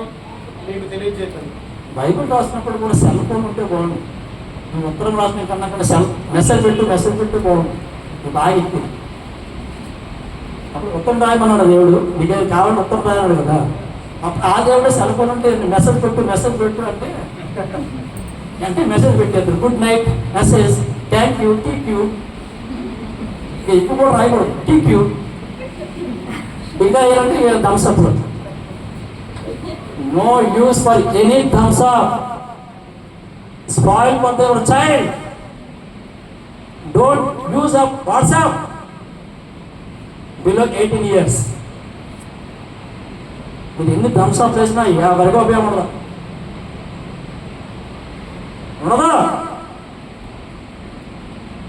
నీకు తెలియజేస్తాను. బైబిల్ రాసినప్పుడు కూడా సెల్ ఫోన్ ఉంటే బాగుంది. నువ్వు ఉత్తరం రాసిన కన్నా మెసేజ్ పెట్టు బాగుంది. బాగా ఎక్కువ. అప్పుడు ఉత్తరం రాయమన్నాడు దేవుడు, నీకు కావాలని ఉత్తరం రాయన్నాడు కదా. ఆ దేవుడే సెల్ ఫోన్ ఉంటే మెసేజ్ పెట్టు అంటే మెసేజ్ పెట్టేది. Good night message, thank you, teak you. ఇప్పుడు కూడా రాయకూడదు, టీక్ యూ. ఇంకా ఏంటంటే థమ్స్అప్లో No use for any thumbs up. Spoil for your child. Don't use up WhatsApp below 18 years. మీరు ఎన్ని థమ్స్ అప్ చేసినా ఎవరికీ ఉపయోగం ఉండదా? ఉండదా?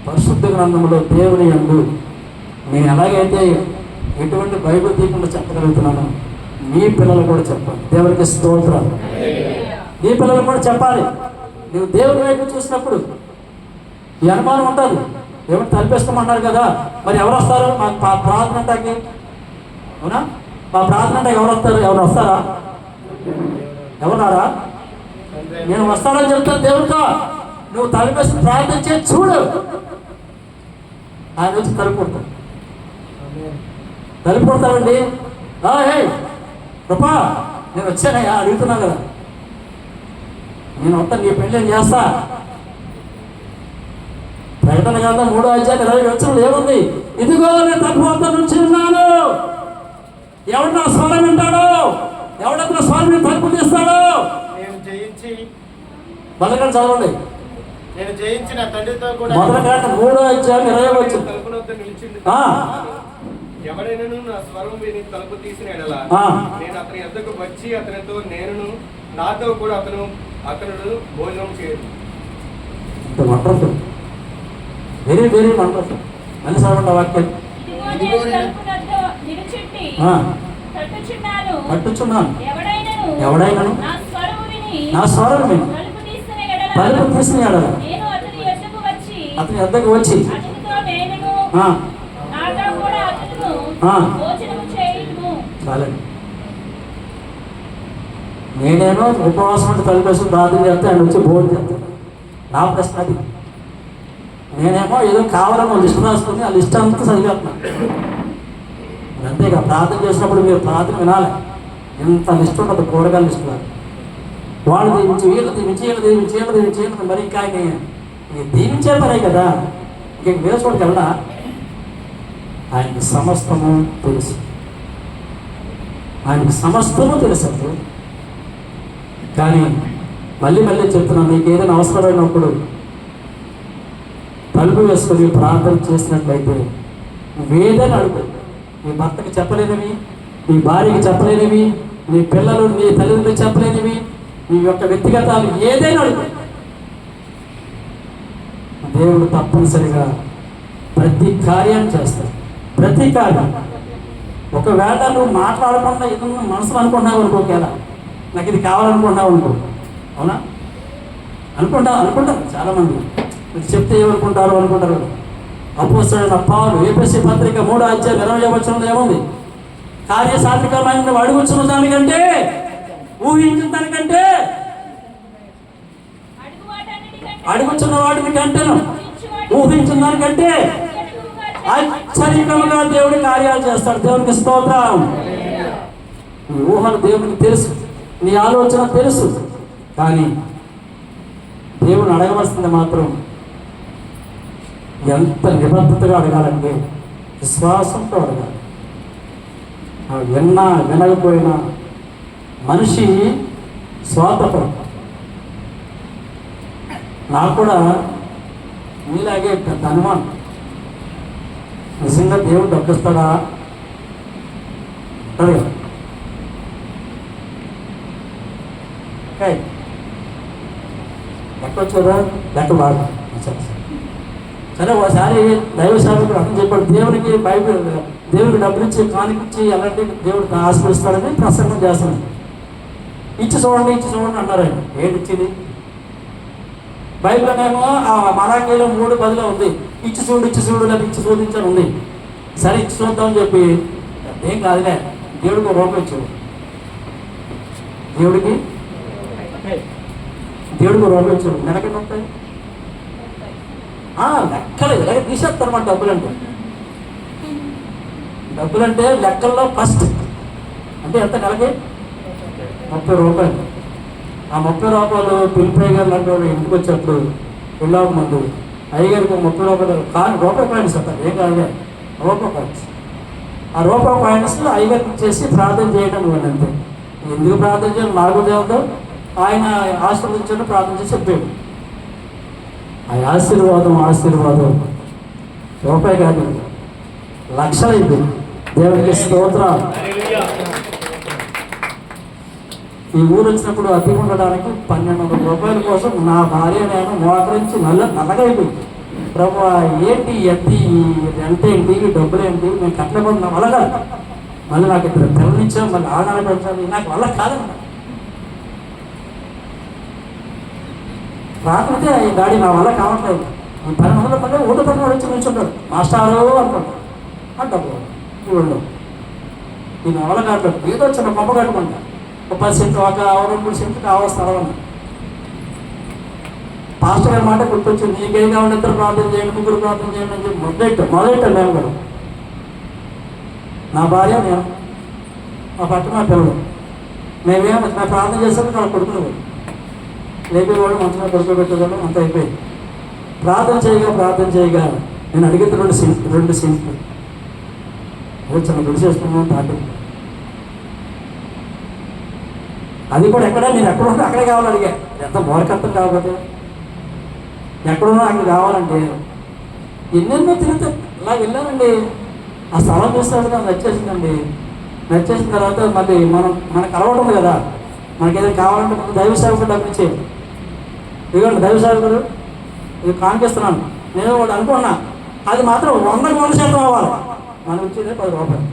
పరిశుద్ధ గ్రంథంలో దేవుని యందు నేను ఎలాగైతే ఎటువంటి బైబిల్ తీయకుండా చెప్పగలుగుతున్నాను, మీ పిల్లలు కూడా చెప్పాలి. దేవునికి స్తోత్రాలు. నీ పిల్లలు కూడా చెప్పాలి. నువ్వు దేవుని వైపు చూసినప్పుడు ఈ అనుమానం ఉంటుంది. దేవుని తలిపేసుకోమన్నారు కదా, మరి ఎవరు వస్తారు మా ప్రార్థన అంటాకి? అవునా? మా ప్రార్థన అంటే ఎవరు వస్తారు? ఎవరు వస్తారా? ఎవరున్నారా? నేను వస్తానని చెప్తాను దేవుడితో. నువ్వు తలిపేసి ప్రార్థన చేసి చూడు, ఆయన వచ్చి తలుపుకుంటాడు. తలుపుకుంటాడండి. హే కృపా, నేను వచ్చానయ్యా, అడుగుతున్నా కదా, నేను వస్తా, నీ పెళ్ళి చేస్తా. ప్రకటన గ్రంథం 3:20 ఏముంది? ఇదిగో నేను తలుపు వద్ద నుంచి ఉన్నాను, ఎవడు నా స్వరం వింటాడో, ఎవడన్నా స్వామిని తలుపు తీస్తాడో. నేను జయించి మొదలకండి చదవండి. నేను జయించిన తండ్రితో కూడా మొదలకండి 3:20 తలుపు వద్ద నిలిచింది. ఎవడైనను నా స్వరం విని తలుపు తీసిన ఎడల నేను అతని వద్దకు వచ్చి అతనితో నేనును నాతో కూడా అతను భోజనం చేయదు. Wonderful, very very wonderful. మళ్ళీ చదవండి వాక్యం. ఇదిగో నేను తలుపు వద్ద నిలుచుండి పట్టుచున్నాను, ఎవడైనను నా స్వరం విని తలుపు తీసిన ఎడల నేను అతని వద్దకు వచ్చి అతనితో నేనును నాతో కూడా అతనును భోజనము చేయుదుము. చాలండి. నేనేమో ఉపవాసం అంటే తలుపేసి ప్రార్థన చేస్తే ఆయన వచ్చి భోజనం చేస్తాను. నా ప్రశ్న అది. నేనేమో ఏదో కావాలని లిస్ట్ రాసుకుని ఆ లిస్ట్ అంతా చదివేస్తున్నాను. అంతేగా ప్రార్థన చేసినప్పుడు మీరు ప్రార్థన వినాలి. ఎంత లిస్ట్ ఉండదు, కూరగాయల లిస్ట్ వాళ్ళు దీవించి వీళ్ళు దీవించి వీళ్ళు దీవించి వీళ్ళు దీవించి వీళ్ళు మరి ఇంకా దీవించే పనే కదా, ఇంక వేరే చోటుకి వెళ్ళా. ఆయనకి సమస్తము తెలుసు, ఆయనకి సమస్తము తెలుసు. కానీ మళ్ళీ మళ్ళీ చెప్తున్నాను, నీకు ఏదైనా అవసరమైనప్పుడు తలుపు వేసుకొని ప్రార్థన చేసినట్లయితే నువ్వేదైనా అడుగు. నీ భర్తకి చెప్పలేనివి, నీ భార్యకి చెప్పలేనివి, నీ పిల్లలు నీ తల్లిదండ్రులకు చెప్పలేనివి, నీ యొక్క వ్యక్తిగతాలు ఏదైనా అడుగు. దేవుడు తప్పనిసరిగా ప్రతి కార్యాన్ని చేస్తాడు. ప్రతి కార్యం. ఒకవేళ నువ్వు మాట్లాడకుండా ఏదన్నా మనసులో అనుకుంటున్నావు అనుకో, ఒకేలా నాకు ఇది కావాలనుకుంటున్నావు అనుకో, అవునా? అనుకుంటారు చాలామంది. ఇది చెప్తే ఏమనుకుంటారు అనుకుంటారు. అపోస్తలుడైన పౌలు ఎఫెసీ పత్రిక 3:20 ఏముంది? కార్యసాధికమైన అడుగుచున్న దానికంటే, ఊహించిన దానికంటే, అడుగుచున్న వాటిని కంటేను ఊహించిన దానికంటే ఆశ్చర్యకరంగా దేవుడి కార్యాలు చేస్తాడు. దేవునికి స్తోత్రం. నీ ఊహలు దేవునికి తెలుసు, నీ ఆలోచన తెలుసు. కానీ దేవుని అడగవలసింది మాత్రం ఎంత నిబద్ధతగా అడగాలంటే విశ్వాసంతో అడగాలి. విన్నా వినకపోయినా మనిషి స్వార్థపరం. నాకు కూడా మీలాగే పెద్ద అనుమానం, నిజంగా దేవుడు డబ్బిస్తాడా అడగా. లెక్క వచ్చారా? లెక్క బాగా సరే. ఒకసారి దైవ సేవకుడు అర్థం చెప్పాడు, దేవునికి బైబిల్ దేవుడికి డబ్బులు ఇచ్చి కానికిచ్చి అలాంటి దేవుడు ఆశీర్వదిస్తాడని ప్రసంగం చేస్తున్నాడు. ఇచ్చి చూడండి అన్నారు ఆయన. ఏంటి ఇచ్చింది? బైబిల్లోనేమో ఆ మరాఠీలో 3:10 ఉంది. ఇచ్చి చూడు లేదా ఇచ్చి చూడించని ఉంది. సరే ఇచ్చి చూద్దామని చెప్పి, ఏం కాదులే, దేవుడికి రూపాయి ఇచ్చాడు. దేవుడికి రూపాయి ఇచ్చాడు. నెలకి ఉంటాయి లెక్కలు ఇలాగే తీసేస్తారన్నమాట. డబ్బులంటే లెక్కల్లో ఫస్ట్ అంటే ఎంత నెలకి? 30 రూపాయలు. ఆ 30 రూపాయలు పిలిపై గారు లాంటి వాళ్ళు ఇంటికి వచ్చేప్పుడు వెళ్ళాక ముందు అయ్యగారికి 30 రూపాయలు కానీ రూపాయి కాయిన్స్ అంటారు. ఏం కాదులే, రూపాయి కాయిన్స్. ఆ రూపాయి కాయిన్స్ అయ్యగారికి చేసి ప్రార్థన చేయడం అంతే. ఎందుకు ప్రార్థన చేయాలి నాకు దేవుడు ఆయన ఆశీర్వదించండి ప్రార్థన చేసి చెప్పాడు. ఆ ఆశీర్వాదం రూపాయి కాదు, లక్షలైంది. దేవుడికి స్తోత్రాలు. ఈ ఊరు వచ్చినప్పుడు అతి ఉండడానికి 1200 రూపాయల కోసం నా భార్య నేను మోకరించి నల్లగైపోయింది. ప్రభు ఏంటి ఎత్తి రెంట్ ఏంటి డబ్బులు ఏంటి మేము కట్టలేకపోతే నా వల్ల కాదు. మళ్ళీ నాకు ఇద్దరు పిల్లనిచ్చాం, మళ్ళీ ఆడాలి పెంచాలి, నాకు వల్ల కాదన్న. రాకపోతే ఈ గాడి నా వల్ల కావట్లేదు. 1200 పని ఓటు పని వాడు వచ్చి నిల్చుంటాడు, మాస్టారు అనుకుంటాడు. ఆ డబ్బు ఇవ్వండు ఈ నా వల్ల కావట్లేదు. ఏదో చిన్న బొమ్మ కట్టుకుంటా, ఒక 10 సెంట్లు, ఒక 2-3 సెంట్లు కావాలి స్థలం అన్న. పాస్టర్ గారి మాట గుర్తొచ్చింది, నీకేం కావాలి, ఇద్దరు ప్రార్థన చేయండి, ముగ్గురు ప్రార్థన చేయండి అని చెప్పి మొదలెట్టాను మేము కూడా. నా భార్య నేను, మా పట్టు మా పిల్లలు, మేము ప్రార్థన చేస్తాం. వాళ్ళ కొడుకులు లేపేవాడు, మంచిగా కొడుకోబెట్టేవాడు, అంత అయిపోయింది. ప్రార్థన చేయగా నేను అడిగితే 2 సెంట్లు చిన్న గుడి చేసుకున్నాను తాటి. అది కూడా ఎక్కడ నేను ఎక్కడున్నా అక్కడే కావాలి అడిగా. ఎంత మోరకర్థం కాకపోతే ఎక్కడున్నా అక్కడ కావాలంటే ఎన్నెన్నో తిరుగుతా ఇలా వెళ్ళానండి. ఆ స్థలం చూస్తాడు నాకు నచ్చేసిందండి. నచ్చేసిన తర్వాత మళ్ళీ మనకు అలవాటు ఉంది కదా, మనకి ఏదైనా కావాలంటే ముందు దైవ సేవకుడు డబ్బు ఇచ్చేది. ఇదిగోండి దైవ సేవకుడు ఇది కానిపిస్తున్నాను నేను వాడు అనుకున్నా. అది మాత్రం 100% అవ్వాలి. మనం ఇచ్చేదే 10 రూపాయలు,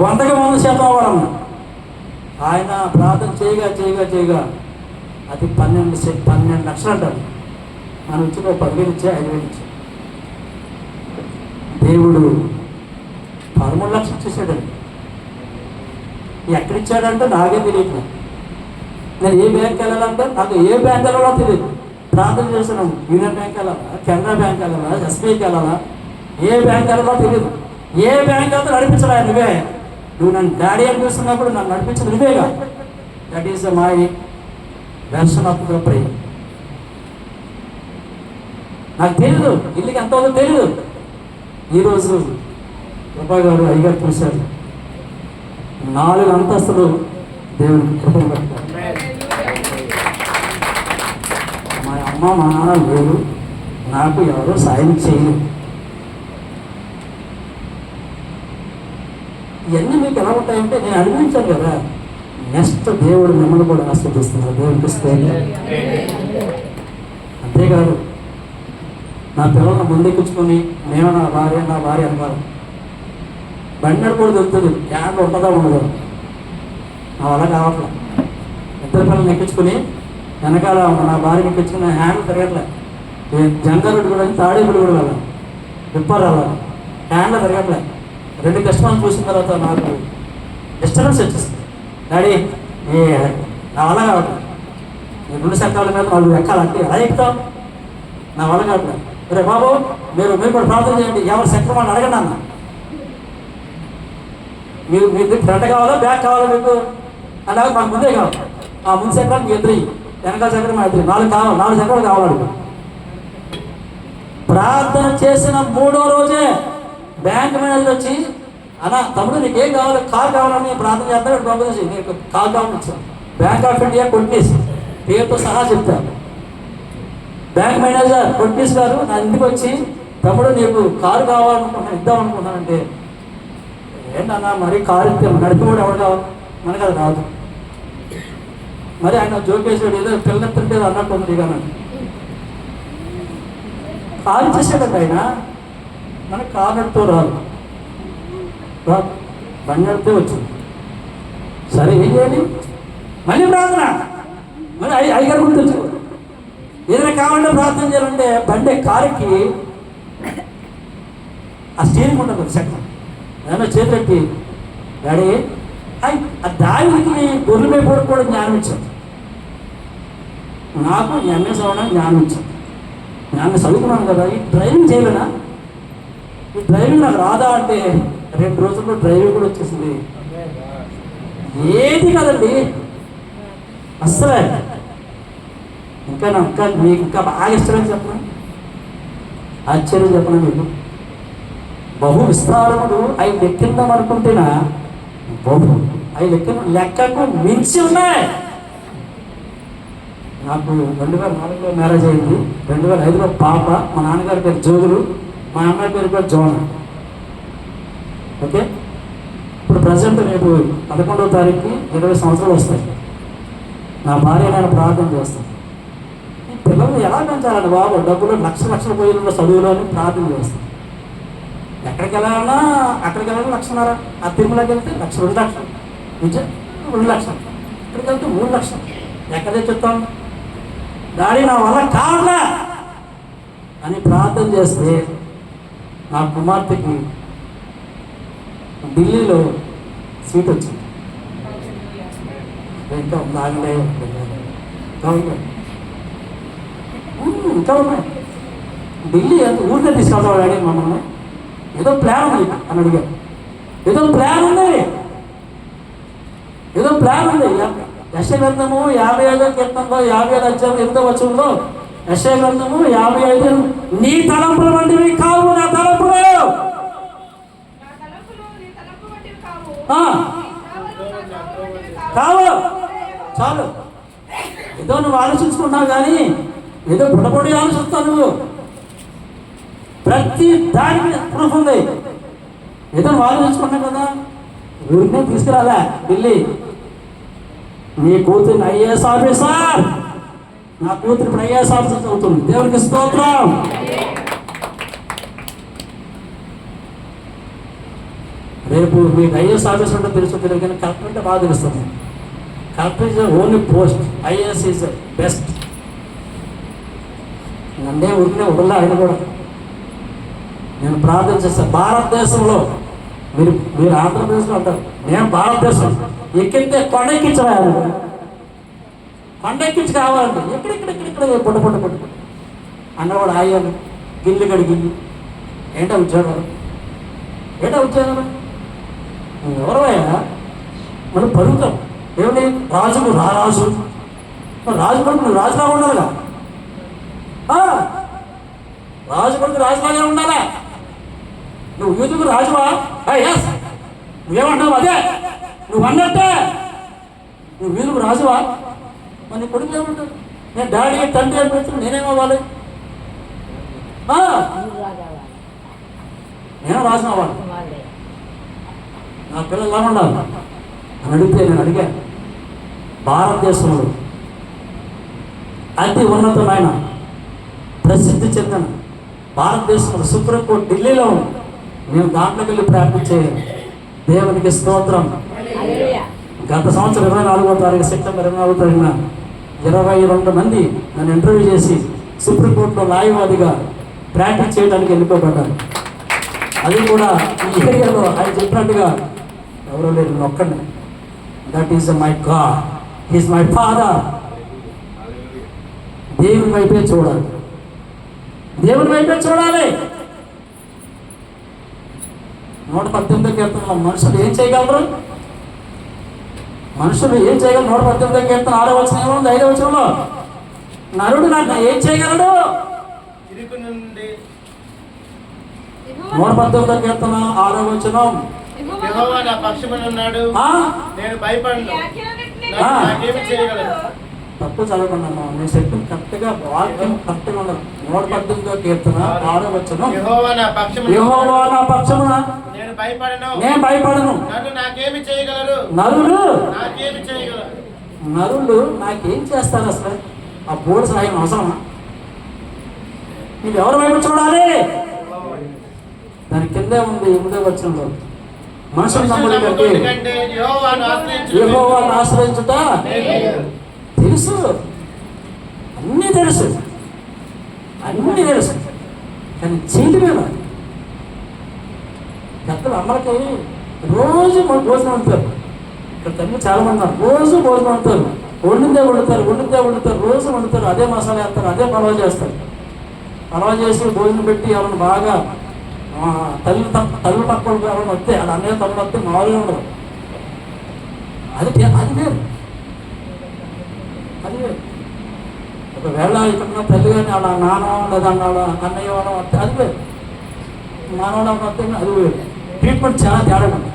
100% అవ్వాలన్నా. ఆయన ప్రార్థన చేయగా అది 12 లక్షలు అంటారు. మనం ఇచ్చిన 10,000 ఇచ్చే 5,000 ఇచ్చే దేవుడు 13 లక్షలు ఇచ్చేసాడండి. ఎక్కడిచ్చాడంటే నాకే తెలియదు. నేను ఏ బ్యాంక్ వెళ్ళాలంటే నాకు ఏ బ్యాంక్ వెళ్ళాలో తెలియదు. ప్రార్థన చేస్తున్నాను, యూనియన్ బ్యాంక్ వెళ్ళాలా, కెనరా బ్యాంక్ వెళ్ళాలా, ఎస్బీఐకి వెళ్ళాలా, ఏ బ్యాంక్ వెళ్ళాలో తెలియదు. ఏ బ్యాంక్ వెళ్తే నడిపించడా నువ్వే. నువ్వు నన్ను డాడీ అని చూస్తున్నప్పుడు నన్ను నడిపించదు నువ్వేగా. That is my version of the prayer. నాకు తెలియదు, ఇల్లుకి ఎంత అవుతుందో తెలియదు. ఈరోజు రూపాయి గారు అయ్యగారు చూశారు, 4 అంతస్తులు దేవునికి కృపను పెట్టారు. మా అమ్మ మా నాన్న లేరు, నాకు ఎవరో సాయం చేయలేదు. ఇవన్నీ మీకు ఎలా ఉంటాయంటే నేను అనిపించాను కదా, నెక్స్ట్ దేవుడు మిమ్మల్ని కూడా ఆస్వాదిస్తున్నారు. దేవుడికి స్తోత్రం. అంతేకాదు నా పిల్లలను ముందెక్కించుకొని నేను నా భార్య అనుకోవాలి. బండి కూడా దొరుకుతుంది, హ్యాండ్ ఉంటుందా ఉండదు, నా వల్ల కావట్లే. 2 పిల్లల్ని ఎక్కించుకొని వెనకాల నా భార్యకి ఎక్కించుకుని హ్యాండ్ తిరగట్లే. జంగారెడ్డి కూడా తాడేపుడు కూడా వెళ్ళాలి, విప్పారు వెళ్ళాలి, హ్యాండ్లో తిరగట్లే. 2 కస్టమర్లు చూసిన తర్వాత నాకు డిస్టర్బెన్స్ వచ్చేస్తుంది. డాడీ నా వల్ల కావట్లేదు, 2 చక్రాల మీద 4 ఎక్కాలంటే ఎలా ఎక్కుతాం, నా వల్ల కావట్లేదు. రే బాబు మీరు కూడా ప్రార్థన చేయండి, ఎవరు చక్రం అని అడగండి అన్న. మీకు ఫ్రంట్ కావాలా బ్యాక్ కావాలా మీకు అలాగే మాకు ముందే కావాలి. ఆ ముందు చక్రాలు మీ 2, వెనకాల చక్రం మా 2, 4 కావాలి, 4 చక్రాలు కావాలి. ప్రార్థన చేసిన 3వ రోజే బ్యాంక్ మేనేజర్ వచ్చి, అన్న తమ్ముడు నీకేం కావాలి, కార్ కావాలని ప్రార్థన చేస్తాడు. పంపించి నీకు కార్ కావాలని వచ్చాను. బ్యాంక్ ఆఫ్ ఇండియా కొట్టినేసి పేరుతో సహా చెప్తాను. బ్యాంక్ మేనేజర్ కొట్టినేసి గారు నా ఇంటికి వచ్చి, తమ్ముడు నీకు కారు కావాలనుకుంటున్నాను, ఇద్దాం అనుకుంటున్నానంటే, ఏంటన్నా మరి కారు ఇస్తే నడిపివాడు ఎవరు కావాలి, మనకు అది రాదు. మరి ఆయన జోకేసాడు, ఏదో పిల్లెత్తుంటే అన్నట్టు ఉంది కానీ కారు చేసాడండి ఆయన. మనకు కారు నడుపుతూ రాదు, బండి నడిపితే వచ్చింది. సరే ఏం చేయాలి, మళ్ళీ ప్రార్థన, మళ్ళీ అయ్యగారు గుర్తొచ్చు. ఏదైనా కావాలంటే ప్రార్థన చేయాలంటే బండి కారుకి ఆ స్టీరింగ్ ఉండదు, చక్రం ఏదైనా చేతులెట్టి డాడీ ఆ దానికి గొర్రెల మీద కూడా జ్ఞానం ఇచ్చాడు. నాకు ఎంఎస్ అవ్వడానికి జ్ఞానం ఇచ్చాడు. జ్ఞానం చదువుకున్నాను కదా, ఈ డ్రైవింగ్ చేయలేనా, ఈ డ్రైవింగ్ నాకు రాదా అంటే 2 రోజుల్లో డ్రైవింగ్ కూడా వచ్చేసింది. ఏది కదండి అస్సలే. ఇంకా మీకు ఇంకా బాగా ఇష్టమని చెప్పను, ఆశ్చర్యం చెప్పను మీకు. బహు విస్తారముడు అవి లెక్కిందాం అనుకుంటేనా బహు అవి లెక్కకు మించి ఉన్నాయి. నాకు 2004లో మ్యారేజ్ అయింది. 2005లో పాప. మా నాన్నగారి పేరు జోగులు, మా అమ్మాయి పేరు జోన. ఓకే, ఇప్పుడు ప్రజెంట్ రేపు 11వ తారీఖుకి 20 సంవత్సరాలు వస్తాయి. నా భార్య నేను ప్రార్థన చేస్తాను, ఈ పిల్లల్ని ఎలా పెంచాలండి బాబు, డబ్బులు లక్షలు పోయిన చదువులు అని ప్రార్థన చేస్తాను. ఎక్కడికి వెళ్ళాలన్నా అక్కడికి వెళ్ళాలి 1,00,000. ఆ తిరుమలకి వెళ్తే 1,00,000, 2 లక్షలు, నిజం 2 లక్షలు. ఇక్కడికి వెళ్తే 3 లక్షలు. ఎక్కడ తెచ్చుతాం? డాడీ నా వల్ల కావట్లే అని ప్రార్థన చేస్తే నా కుమార్తెకి ఢిల్లీలో సీట్ వచ్చింది. ఇంకా దానిలో ఇంకా ఉన్నాయి. ఢిల్లీ ఊరికే తీసుకెళ్తావు డాడీ మమ్మల్ని, ఏదో ప్లాన్ ఉంది అని అడిగారు. ఏదో ప్లాన్ ఉంది. యెషయా గ్రంథము 55వ కీర్తనలో 55 అధ్యాయం 8వ వచనంలో యెషయా గ్రంథము 55 నీ తలంపుల వంటివి కావు నా తలంపులు. కావు చాలు. ఏదో నువ్వు ఆలోచించుకుంటున్నావు కానీ ఏదో బుడబొడి ఆలోచిస్తావు నువ్వు. ప్రతి దానికి ప్రూఫ్ ఉంది. ఏదో నువ్వు ఆలోచించుకుంటున్నావు కదా, ఊరినే తీసుకురాలే ఢిల్లీ. నీ కూతురు ఐఏఎస్ ఆఫీసర్, నా కూతురు ఇప్పుడు ఐఏఎస్ ఆఫీసర్ అవుతుంది. దేవునికి స్తోత్రం. రేపు మీకు ఐఏఎస్ ఆఫీసర్ అంటే తెలుస్తుంది కానీ కలెక్టర్ అంటే బాగా తెలుస్తుంది. Collector is only post, IAS is best. నన్నే ఊరినే వదలలే ఆయన కూడా. నేను ప్రార్థన చేస్తాను. భారతదేశంలో మీరు ఆంధ్రప్రదేశ్లో అంటారు, నేను భారతదేశం ఎక్కితే కొండ ఎక్కించవాలి, కొండ ఎక్కించి కావాలండి. ఎక్కడెక్కడ పొట్టు అన్నవాడు ఆయాలు గిల్లు కడిగిల్లు. ఏంటో ఉద్యోగాలు ఎవరవయ్యా? మనం పరుగుతాం. ఏమిటి రాజుకు రారాజు, రాజు కొడుకు నువ్వు రాజులాగా ఉండాలిగా. రాజు కొడుకు రాజులాగే ఉండాలా. నువ్వు యూతుకు రాజువా? ఎస్. నువ్వేమంటావు? అదే నువ్వు అన్నట్టే. నువ్వు వీధుకు రాజువా? మరి నీ కొడుకు ఏమంటావు? నేను డాడీ తండ్రి అని పెడుతున్నా, నేనేమవ్వాలి? నేను రాజున అవ్వాలి. నా పిల్లలు ఎలా ఉండాలి అని అడిగితే నేను అడిగాను. భారతదేశంలో అతి ఉన్నతమైన ప్రసిద్ధి చెందిన భారతదేశంలో సుప్రీంకోర్టు ఢిల్లీలో ఉంది. మేము దాంట్లోకి వెళ్ళి ప్రాక్టీస్ చేయాలి. దేవునికి స్తోత్రం. గత సంవత్సరం 24వ తారీఖు సెప్టెంబర్ 24వ తారీఖున 22 మంది నన్ను ఇంటర్వ్యూ చేసి సుప్రీంకోర్టులో న్యాయవాదిగా ప్రాక్టీస్ చేయడానికి వెళ్ళిపోబడ్డాను. అది కూడా ఈ ఏరియాలో ఆయన చెప్పినట్టుగా ఎవరో లేరు, నేను ఒక్కడిని. That is my God, he's my father. దేవుని వైపే చూడాలి, దేవుని వైపే చూడాలి. 118వ కీర్తనలో మనుషులు ఏం చేయగలరు? మనుషులు ఏం చేయగలరు? 118వ కీర్తన 6వ వచనం ఏముంది? 5వ వచనంలో నరుడు నాకు ఏం చేయగలడు? 118వ కీర్తన 6వ వచనం, యెహోవా నా పక్షమున ఉన్నాడు, నేను భయపడను, నాకేమి చేయగలడు? తప్పు చదవకున్నాను. నేను చెప్పిన కరెక్ట్గా వాక్యం కరెక్ట్గా ఉండదు. 118వ కీర్తన 6వ వచనం, యెహోవా నా పక్షమున నేను భయపడను, నన్ను నాకేమి చేయగలరు? నాకేమి చేయగలరు? నరులు నాకేం చేస్తారు? అసలు ఆ బోర్డు సాయం అవసరమా? మీరు ఎవరి వైపు చూడాలి? దాని కిందే ఉంది 8వ వచనంలో, మనుషులు నమ్ముడి కంటే యెహోవాను ఆశ్రయించుట తెలుసు. అన్నీ తెలుసు కానీ చీటి మీద పెద్దలు అమ్మలకి రోజు భోజనం వండుతారు. ఇక్కడ తల్లి చాలా మంది ఉన్నారు, రోజు భోజనం వండుతారు. వండుతారు రోజు వండుతారు. అదే మసాలా వేస్తారు, అదే పలవ చేస్తారు. పలవ చేసి భోజనం పెట్టి ఎవరిని బాగా తల్లి పక్కన ఎవరైనా వస్తే అది అన్నయ్య తమ్ముడు వస్తే మామూలుగా ఉండదు. అది వేరు. ఒకవేళ ఇక్కడ తల్లి కానీ అలా నాన్న లేదా అన్నయ్య వాళ్ళం వస్తే అది వేరు. నాన్న వస్తే అది వేరు. ట్రీట్మెంట్ చాలా తేడా ఉంది.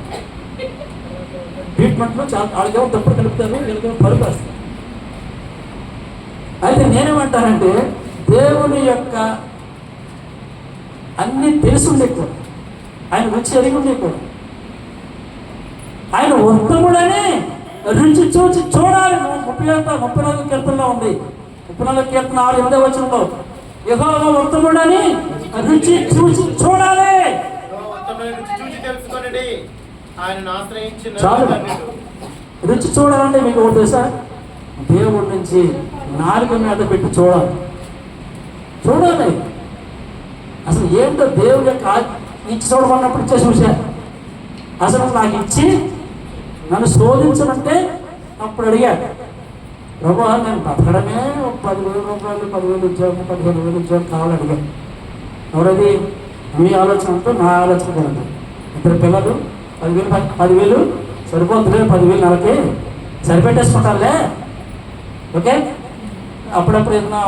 ట్రీట్మెంట్లో చాలా వాళ్ళకేమో తప్పుడు కలుపుతారు, వీళ్ళకేమో పరుపు వేస్తారు. అయితే నేనేమంటానంటే దేవుని యొక్క అన్నీ తెలుసుండే కూడా, ఆయన రుచి ఎరిగి ఉండే కూడా, ఆయన ఉత్తముడని రుచి చూసి చూడాలి. 34 కీర్తనలో ఉంది, 34 కీర్తన 6 వచనంలో యెహోవా ఉత్తముడని రుచి చూసి చూడాలి. చాలు, రుచి చూడాలంటే మీకు ఒకటి తెలుసా, దేవుడి నుంచి నాలుక మీద పెట్టి చూడాలి. అసలు ఏంటో దేవుడి యొక్క ఇచ్చి చూడమన్నప్పుడు ఇచ్చే చూసా. అసలు నాకు ఇచ్చి నన్ను శోధించమంటే అప్పుడు అడిగాడు, ప్రభు నేను బతకడమే 10,000 రూపాయలు, 10,000 ఉద్యోగం, 15,000 ఉద్యోగం కావాలని అడిగాను. ఎవరది? మీ ఆలోచనతో నా ఆలోచన కూడా. 2 పిల్లలు, 10,000 సరిపోతుంది, 10,000 నెలకి సరిపెట్టేసుకుంటారులే. ఓకే, అప్పుడప్పుడు ఏదైనా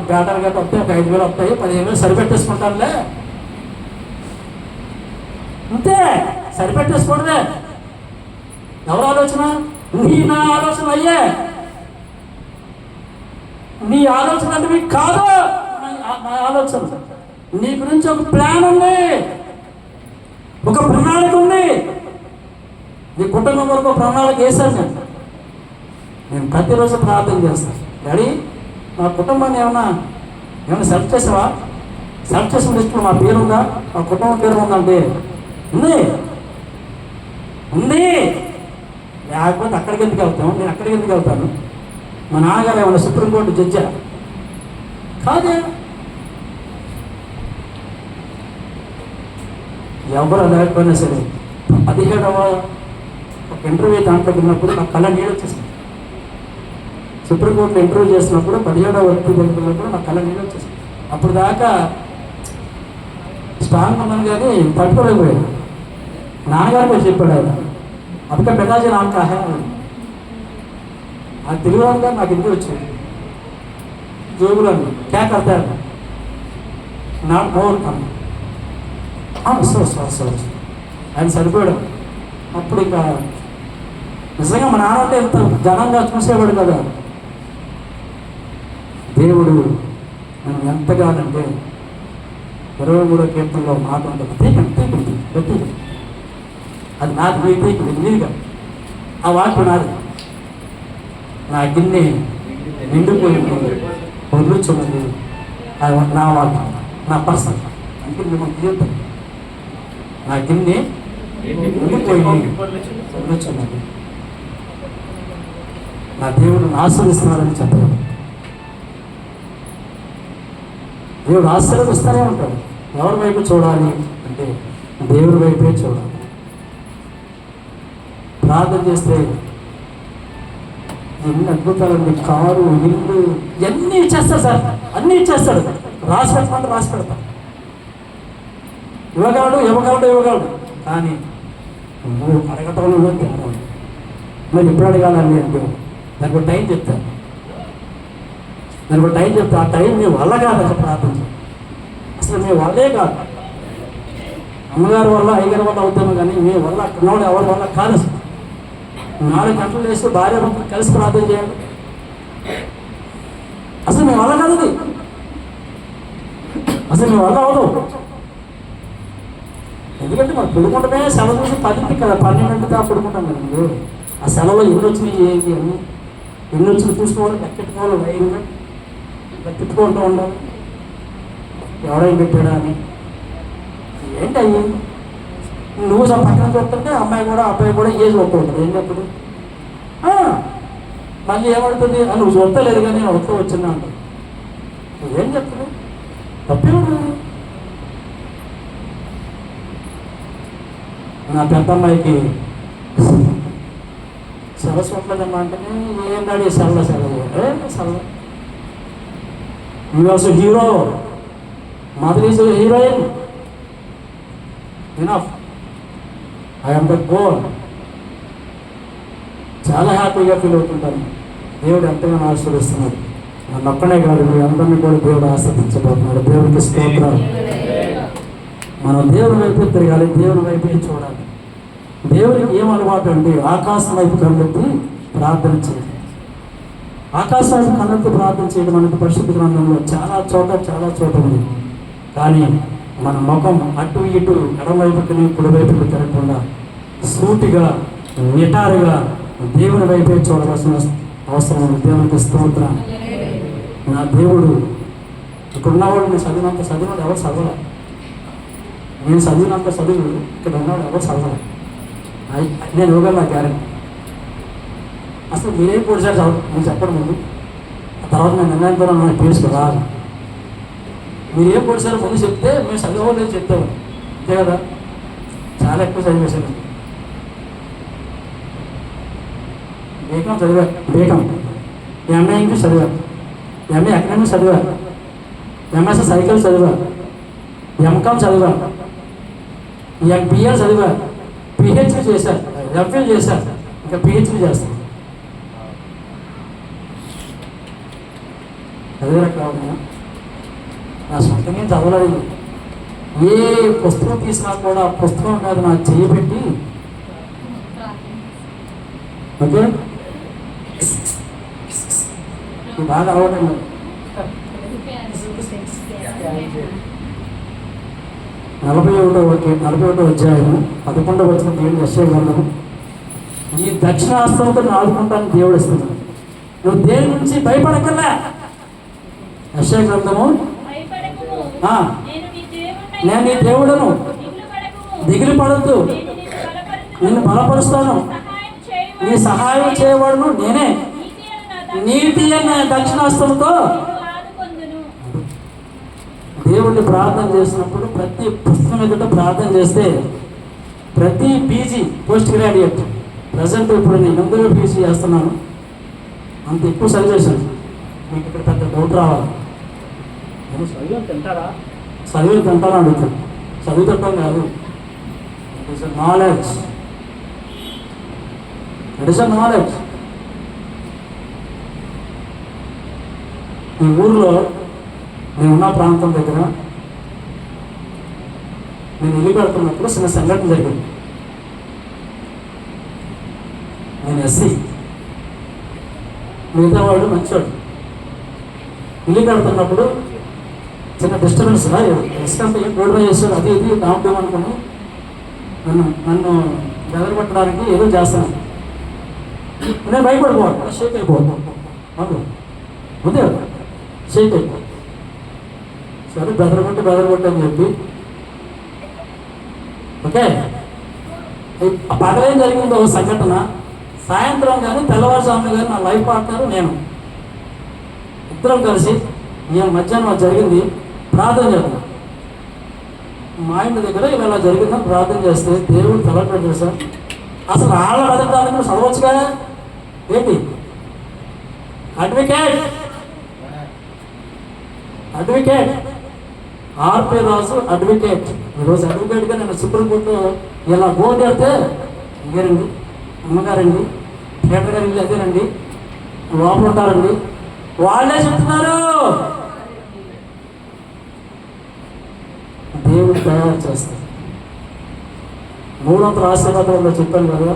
బ్యాటర్ గట్ట వస్తాయి, ఒక 5,000 వస్తాయి, 15,000 సరిపెట్టేసుకుంటారులే. అంతే, సరిపెట్టేసుకోవడమే. ఎవరు ఆలోచన? నా ఆలోచన అయ్యే, నీ ఆలోచన అంటే మీకు కాదు. నా ఆలోచన, నీ గురించి ఒక ప్లాన్ ఉంది, ఒక ప్రణాళిక ఉంది. నీ కుటుంబం వరకు ప్రణాళిక వేశాను. నేను ప్రతిరోజు ప్రార్థన చేస్తాను, డాడీ మా కుటుంబాన్ని ఏమైనా సెలెక్ట్ చేసావా? సెలెక్ట్ చేసిన లిస్టులో మా పేరు ఉందా? మా కుటుంబం పేరు ఉందంటే ఉంది. లేకపోతే అక్కడికి ఎందుకు వెళ్తాము? నేను అక్కడికి ఎందుకు వెళ్తాను? మా నాన్నగారు ఏమన్నా సుప్రీంకోర్టు జడ్జా? కాదే. ఎవరు లేకపోయినా సరే 17వ ఒక ఇంటర్వ్యూ దాంట్లోకి వెళ్ళినప్పుడు నాకు కళ్ళ నీళ్ళు వచ్చేసింది. సుప్రీంకోర్టులో ఇంటర్వ్యూ చేసినప్పుడు 17వ వ్యక్తి వెళ్ళినప్పుడు నాకు కళ్ళ నీళ్ళు వచ్చేసింది. అప్పుడు దాకా స్ట్రాంగ్ ఉన్నాను కానీ పట్టుకోలేకపోయాడు. నాన్నగారు కూడా చెప్పాడు ఆయన, అప్పటికే పితాజీ నాకు ఆ తెలుగు గారు నాకు ఇంటికి వచ్చాడు, జోగులను కేకడతాడు, నాకు బాగుంటాను ఆయన సరిపోయాడు. అప్పుడు ఇంకా నిజంగా మా నాన్న అంటే ఎంత ఘనంగా చూసేవాడు కదా. దేవుడు మనం ఎంతగానంటే 23వ కీర్తనలో మాట ఉంటుంది, తీకండి అది నాకు మీ తీకండి మీరుగా. ఆ వాక్యం నాది. నా గిన్నె నిండిపోయింది, వదిలిచున్నది. నా వాక్యం, నా పర్సన్ అంటే మిమ్మల్ని తీరుతాం. నా గిన్నె నిండిపోయింది, వదిలిచున్నది. నా దేవుడిని ఆశీర్వదిస్తున్నారని చెప్పారు. దేవుడు ఆశీర్వదిస్తూనే ఉంటాడు. ఎవరి వైపు చూడాలి అంటే దేవుడి వైపే చూడాలి. ప్రార్థన చేస్తే ఎన్ని అద్భుతాలండి, కారు, ఇల్లు ఇవన్నీ ఇచ్చేస్తాడు సార్, అన్నీ ఇచ్చేస్తాడు. రాసి పెట్టమంటే రాసి పెడతాడు. ఇవ్వగలడు. కానీ నువ్వు అడగటంలో తినడం మరి ఎప్పుడు అడగాలండి అంటే దానికి ఒక టైం చెప్తాను. ఆ టైం మీ వల్ల కాదు. అసలు ప్రార్థన అసలు మీ వల్లే కాదు. అమ్మగారి వల్ల, అయ్యగారి వల్ల అవుతాము కానీ మీ వల్ల అక్కడ ఎవరి వల్ల కాదు. 4 గంటలు వేస్తే భార్య భర్తలు కలిసి ప్రార్థన చేయాలి. అసలు మీ వల్ల కాదు, అసలు మీ వల్ల అవదు. ఎందుకంటే మనం పడుకుంటమే సెలవు చూసి 10కి కదా, 12 దాకా పడుకుంటాం కదండి. ఆ సెలవులో ఎన్ని వచ్చినాయి ఏంటి అని ఎన్ని వచ్చినాయి చూసుకోవాలి, లెక్కెట్టుకోవాలి, వైరుగా తిట్టుకుంటూ ఉండాలి. ఎవరైనా పెట్టాడా అని. ఏంటి అయ్యి నువ్వు పక్కన చూస్తుంటే అమ్మాయి కూడా అబ్బాయి కూడా ఏజ్ ఒక్క ఉంటుంది. ఏం చెప్పుడు మళ్ళీ ఏమడుతుంది? నువ్వు చూడలేదు కానీ నేను ఒక్క వచ్చినా అంట. ఏం చెప్తుంది? తప్పే ఉంటుంది. నా పెద్ద అమ్మాయికి సెలవు చూడలేదమ్మా అంటేనే ఏంటంటే సెలవు you also hero, mother is heroine, enough, I'm the goal. చాలా హ్యాపీగా ఫీల్ అవుతుంటాను. దేవుడు ఎంతగానో ఆశీర్వదిస్తున్నాడు. నన్ను ఒక్కనే కాదు, మీ అందరినీ కూడా దేవుడు ఆశీర్వదించబోతున్నాడు. దేవుడికి స్తోత్రాలు. మనం దేవుని వైపు తిరగాలి, దేవుని వైపు చూడాలి. దేవునికి ఏం అలవాటు అండి? ఆకాశం వైపు కన్నెత్తి ప్రార్థన చేయడం. ఆకాశం వైపు కన్నెత్తి ప్రార్థన చేయడం అనేది పరిశుద్ధ గ్రంథంలో చాలా చోట ఉంది. కానీ మన ముఖం అటు ఇటు ఎడమవైపుకి కుడివైపుకి తిరగకుండా సూటిగా నిటారుగా దేవుని వైపే చూడవలసిన అవసరం ఉంది. దేవునికి స్తోత్రం. నా దేవుడు ఇక్కడ ఉన్నవాడు నేను చదివినంత చదివినాడు ఎవరు చదవాలి. నేను చదివినంత చదువు ఇక్కడ ఉన్నవాడు ఎవరు చదవాలి. నేను ఇవ్వగల గ్యారెంటీ. అసలు మీరేం పొడిచారు చదువు నేను చెప్పడం ముందు, ఆ తర్వాత నేను నిర్ణయంతో నాకు తెలుసు కదా. మీరు ఏం పొడిచారో ముందు చెప్తే మేము చదవలేదు చెప్తాము, అంతే కదా. చాలా ఎక్కువ చదివేశాను. బీకాం చదివా, బీకాం ఎంఏ ఇంగ్లీష్ చదివా, ఎంఏ ఎకనామిక్స్ చదివా, ఎంఎస్ సైకిల్ చదివా, ఎంకామ్ చదివా, ఎంపీఎల్ చదివా, పిహెచ్డి చేశారు, ఎంఫిల్ చేశారు, ఇంకా పిహెచ్డి చేస్తాను. చదివే కావాలి. నా సొంతంగా చదవలేదు. ఏ పుస్తకం తీసినా కూడా పుస్తకం మీద నాకు చేయబెట్టి ఓకే బాగా అలవాటు. 41వ అధ్యాయము 11వ వచనం దేవుడు యెషయా గ్రంథము, ఈ దక్షిణాస్తంతో ఆదుకుంటాను దేవుడు ఇస్తున్నాడు. నువ్వు దేని నుంచి భయపడకల్లా. యెషయా గ్రంథము, నేను నీ దేవుడను, దిగులు పడద్దు, నిన్ను బలపరుస్తాను, నీ సహాయం చేయబడును నేనే, నీతి అన్న దక్షిణాస్తంతో. దేవుడిని ప్రార్థన చేసినప్పుడు ప్రతి పుస్తకం ఎదుట ప్రార్థన చేస్తే ప్రతి పీజీ పోస్ట్ గ్రాడ్యుయేట్ ప్రజెంట్ ఇప్పుడు నేను 8వ పీజీ చేస్తున్నాను, అంత ఎక్కువ చదివేశాను. మీకు ఇక్కడ పెద్ద డౌట్ రావాలి. నేను చదివాను తింటారా, చదివి తింటారా అడుగుతాను. చదువు తింటాం కాదు, it is knowledge, it is knowledge. ఈ ఊర్లో నేనున్న ప్రాంతం దగ్గర నేను ఇల్లు కడుతున్నప్పుడు చిన్న సంఘటన జరిగింది. నేను ఎస్సీ, మిగతా వాడు మంచివాడు. ఇల్లు కడుతున్నప్పుడు చిన్న డిస్టర్బెన్స్ ఎస్కంటే రోడ్డు చేస్తాడు, అది ఇది దాంట్లో అనుకుని నన్ను బెదరగొట్టడానికి ఏదో చేస్తాను. నేను భయపడిపోవాలి, షేక్ అయిపోవాలి, ముందే షేక్ అయిపోవాలి. సరే బెదరగొట్టి అని చెప్పి ఓకే. పగలేం జరిగిందో సంఘటన, సాయంత్రం కానీ తెల్లవారుజామున కానీ నా లైఫ్ పార్ట్నర్ నేను ఇద్దరం కలిసి నేను మధ్యాహ్నం జరిగింది ప్రార్థన చేద్దాం. మా ఇంటి దగ్గర ఇలా జరిగిందని ప్రార్థన చేస్తే దేవుడు తెల్లట్టు చేశారు. అసలు వాళ్ళ బతకడానికి చదవచ్చుగా. ఏంటి అడ్వకేట్ ఆర్పి రాజు అడ్వకేట్. ఈరోజు అడ్వకేట్గా నేను సుప్రీంకోర్టులో ఇలా బోర్డు పెడితే ఇదేనండి అమ్మగారండి, థియేటర్ గారు అదేనండి, లోపల ఉంటారండి, వాళ్ళే చెప్తున్నారు. దేవుడు తయారు చేస్తారు. 300 ఆశీర్వాదాల్లో చెప్పాను కదా,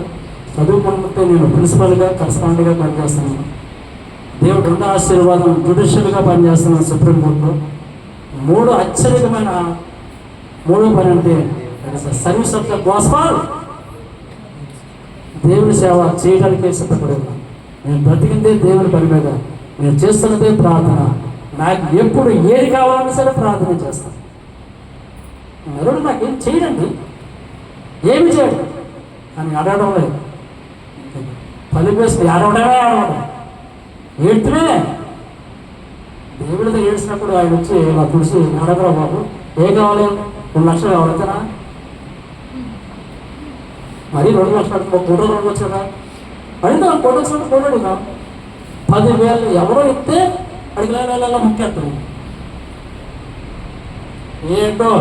చదువుకుంటే నేను ప్రిన్సిపల్గా కరస్పాండెంట్గా పనిచేస్తున్నాను. దేవుడు 2వ ఆశీర్వాదం జ్యుడిషియల్గా పనిచేస్తున్నాను సుప్రీంకోర్టులో. 3 అత్యధికమైన 3వ పని అంటే సర్వీస్ ఆఫ్ ద గాస్పెల్. దేవుని సేవ చేయడానికి సిద్ధపడేది. నేను బ్రతికిందే దేవుని పని మీద, నేను చేస్తున్నదే ప్రార్థన. నాకు ఎప్పుడు ఏది కావాలన్నా సరే ప్రార్థన చేస్తాను. ఎవరు నాకేం చేయడండి, ఏమి చేయడు, కానీ అడగడం లేదు. పలిపేసి ఆడవడమే ఏడుతుమే. దేవుడి దగ్గర ఏడ్చినప్పుడు ఆయన వచ్చి ఇలా తుడిసి అడగరా బాబు ఏం కావాలి, 2 లక్షలు కావాలి అంతేనా, మరి 2 లక్షలు 3 రోజులు వచ్చారా అడిగితే కొట్టొచ్చినట్టు కొట్టడుగా. 10,000 ఎవరో ఇస్తే అడిగిలా ముఖ్యత్వం ఏంటో.